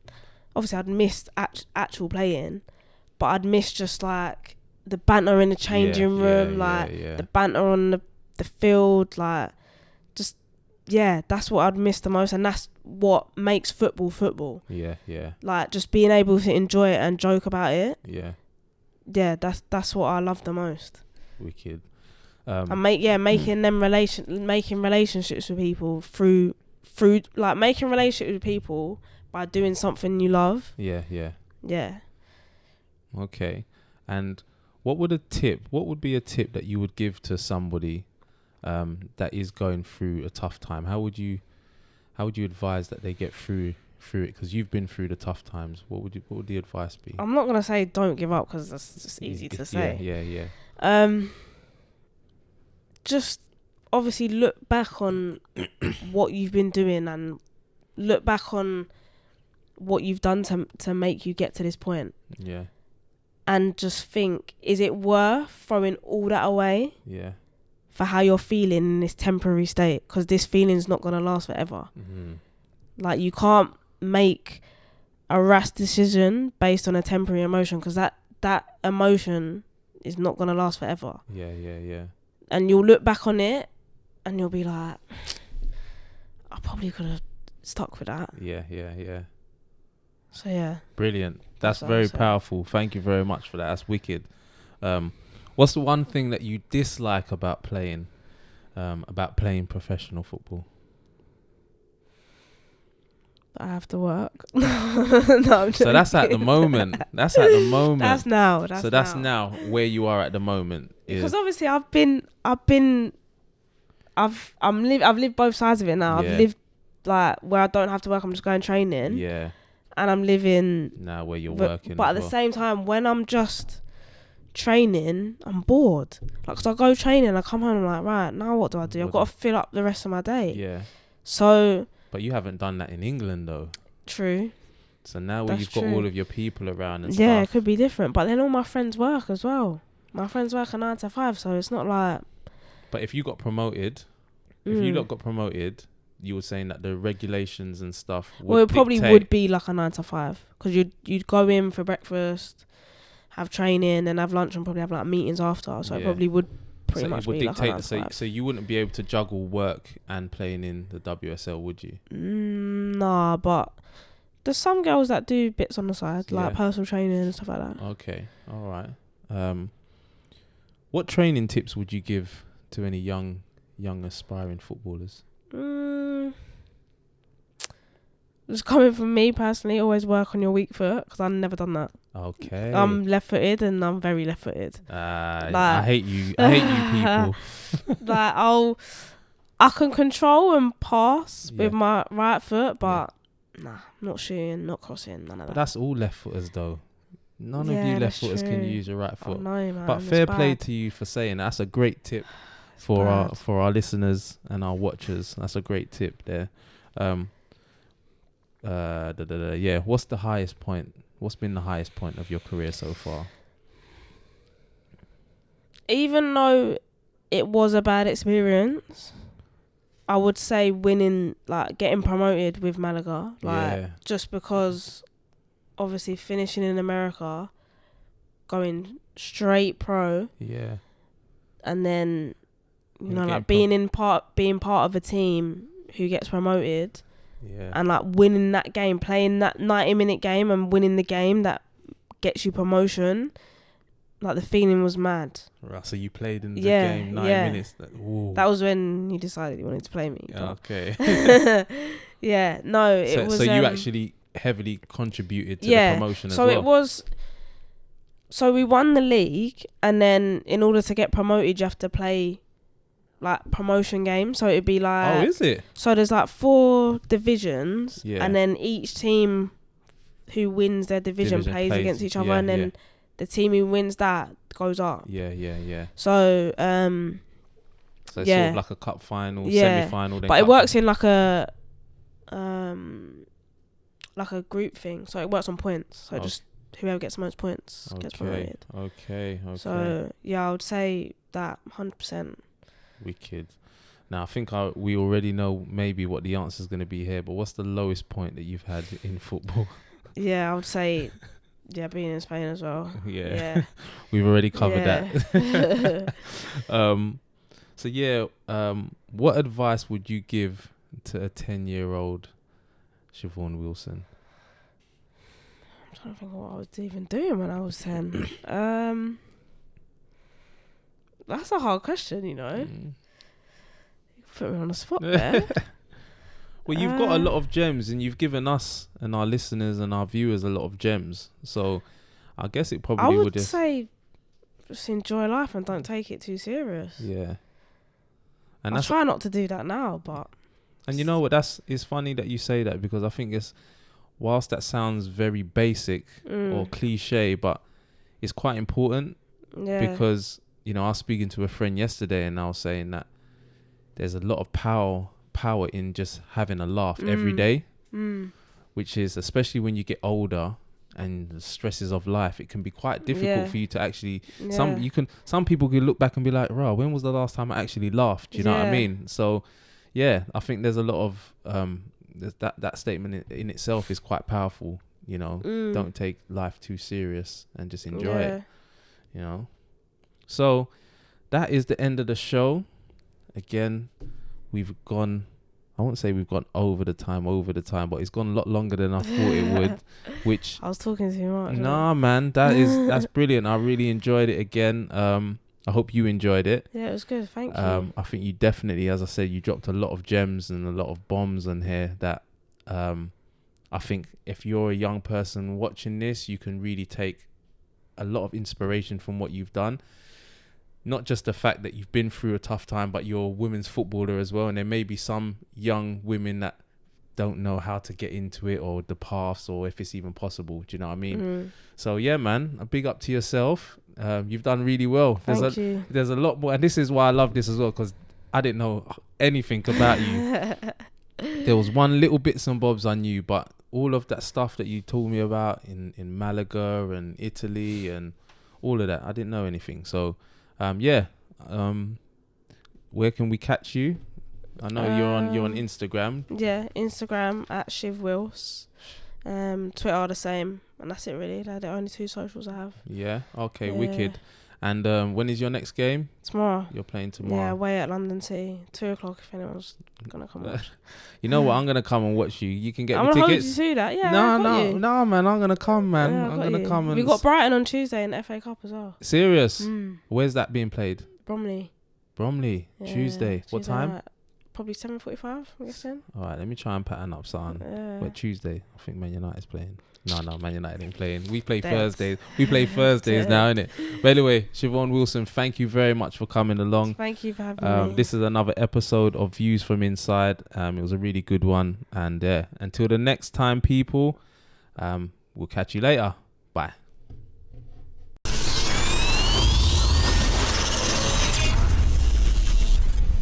S1: obviously I'd miss actual playing, but I'd miss just like the banter in the changing room, the banter on the field, like just that's what I'd miss the most, and that's what makes football. Yeah. Like just being able to enjoy it and joke about it.
S2: Yeah.
S1: Yeah, that's what I love the most.
S2: Wicked.
S1: And making relationships with people through like making relationships with people by doing something you love.
S2: Yeah. Okay. And what would be a tip that you would give to somebody that is going through a tough time? How would you advise that they get through it? Because you've been through the tough times. What would the advice be?
S1: I'm not gonna say don't give up because that's just easy to say.
S2: Yeah.
S1: Just obviously look back on what you've been doing and look back on what you've done to make you get to this point.
S2: Yeah.
S1: And just think, is it worth throwing all that away?
S2: Yeah.
S1: For how you're feeling in this temporary state, because this feeling's not gonna last forever. Like, you can't make a rash decision based on a temporary emotion, because that emotion is not gonna last forever.
S2: Yeah.
S1: And you'll look back on it and you'll be like, I probably could have stuck with that.
S2: Yeah.
S1: So yeah.
S2: Brilliant. That's very powerful. Thank you very much for that. That's wicked. What's the one thing that you dislike about playing professional football?
S1: I have to work. No,
S2: so that's at the moment. That's now. That's now where you are at the moment.
S1: Because obviously I've lived both sides of it now.
S2: Yeah.
S1: I've lived like where I don't have to work. I'm just going training.
S2: Yeah.
S1: And I'm living
S2: now where you're working.
S1: But at the same time, when I'm just training, I'm bored. Like, cause I go training, I come home, I'm like, right, now what do I do? I've got to fill up the rest of my day.
S2: Yeah.
S1: So.
S2: But you haven't done that in England though.
S1: True.
S2: So now where you've got all of your people around and stuff.
S1: Yeah, it could be different. But then all my friends work as well. My friends work a 9 to 5, so it's not like.
S2: But if you got promoted, you were saying that the regulations and stuff would
S1: it probably would be like a 9 to 5, because you'd go in for breakfast, have training, and have lunch, and probably have like meetings after. So it probably would pretty much be like a 9 to 5.
S2: So you wouldn't be able to juggle work and playing in the WSL, would you?
S1: Nah, but there's some girls that do bits on the side, like personal training and stuff like that.
S2: Okay, all right. What training tips would you give to any young aspiring footballers?
S1: Just coming from me personally, always work on your weak foot, because I've never done that.
S2: Okay.
S1: I'm left-footed and I'm very left-footed.
S2: I hate you people.
S1: Like, I can control and pass with my right foot, but nah, not shooting, not crossing, none of that.
S2: But that's all left-footers though. None of you left-footers can use your right foot.
S1: I know, man.
S2: But fair play to you for saying that. That's a great tip for our listeners and our watchers. That's a great tip there. What's the highest point? What's been the highest point of your career so far?
S1: Even though it was a bad experience, I would say winning, like getting promoted with Malaga, just because obviously finishing in America, going straight pro, and then being part of a team who gets promoted, and like winning that game, playing that 90-minute game and winning the game that gets you promotion. Like the feeling was mad.
S2: Right, so you played in the game 9 minutes.
S1: That was when you decided you wanted to play me.
S2: Okay.
S1: It was.
S2: So you actually heavily contributed to the promotion as well.
S1: So it was. So we won the league, and then in order to get promoted, you have to play like promotion games. So it'd be like.
S2: Oh, is it?
S1: So there's like 4 divisions, and then each team who wins their division plays against each other, and then. The team who wins that goes up.
S2: Yeah.
S1: So,
S2: so it's sort of like a cup final, semi-final.
S1: But it works in like a group thing. So it works on points. So just whoever gets the most points gets promoted.
S2: Okay.
S1: So I would say that 100%.
S2: Wicked. Now I think we already know maybe what the answer is going to be here. But what's the lowest point that you've had in football?
S1: Yeah, I would say. Yeah, being in Spain as well. Yeah.
S2: We've already covered that. What advice would you give to a 10-year-old Siobhan Wilson?
S1: I'm trying to think of what I was even doing when I was 10. That's a hard question, You put me on the spot there.
S2: Well, you've got a lot of gems, and you've given us and our listeners and our viewers a lot of gems. So I guess it probably would
S1: say just enjoy life and don't take it too serious.
S2: Yeah.
S1: And I try not to do that now, but...
S2: And you know what? It's funny that you say that, because I think whilst that sounds very basic or cliche, but it's quite important. Yeah. Because, I was speaking to a friend yesterday, and I was saying that there's a lot of power in just having a laugh every day, which is, especially when you get older and the stresses of life, it can be quite difficult for you to actually some people can look back and be like, "Rah, when was the last time I actually laughed?" Do you know what I mean? So I think there's a lot of that statement in itself is quite powerful. Don't take life too serious and just enjoy it. So that is the end of the show. Again, I won't say we've gone over the time, but it's gone a lot longer than I thought it would, which...
S1: I was talking too much.
S2: Nah, man, that's brilliant. I really enjoyed it again. I hope you enjoyed it.
S1: Yeah, it was good. Thank you.
S2: I think you definitely, as I said, you dropped a lot of gems and a lot of bombs on here that I think if you're a young person watching this, you can really take a lot of inspiration from what you've done. Not just the fact that you've been through a tough time, but you're a women's footballer as well. And there may be some young women that don't know how to get into it, or the paths, or if it's even possible. Do you know what I mean? So yeah, man, a big up to yourself. You've done really well.
S1: Thank you.
S2: There's a lot more. And this is why I love this as well, because I didn't know anything about you. There was one little bits and bobs I knew, but all of that stuff that you told me about in Malaga and Italy and all of that, I didn't know anything. So where can we catch you? I know you're on Instagram.
S1: Yeah, Instagram at Siv Wils. Twitter the same, and that's it really. They're the only 2 socials I have.
S2: Yeah. Okay. Yeah. Wicked. And when is your next game?
S1: Tomorrow.
S2: You're playing tomorrow.
S1: Yeah, away at London City, 2:00. If anyone's gonna come watch.
S2: You know what? I'm gonna come and watch you. You can get
S1: I'm
S2: the
S1: tickets.
S2: tickets.
S1: I'm gonna hold you to that. Yeah.
S2: No, man. I'm gonna come, man.
S1: Yeah,
S2: I'm gonna come. And
S1: we got Brighton on Tuesday in the FA Cup as well.
S2: Serious? Where's that being played?
S1: Bromley.
S2: Yeah, Tuesday. What time?
S1: Night. Probably 7:45. I'm guessing.
S2: All right, let me try and pattern up something.
S1: Yeah.
S2: But Tuesday, I think Man United's playing. No, Man United ain't playing. We play Thursdays. We play Thursdays now, innit? But anyway, Siobhan Wilson, thank you very much for coming along.
S1: Thank you for having me.
S2: This is another episode of Views from Inside. It was a really good one. And until the next time, people, we'll catch you later.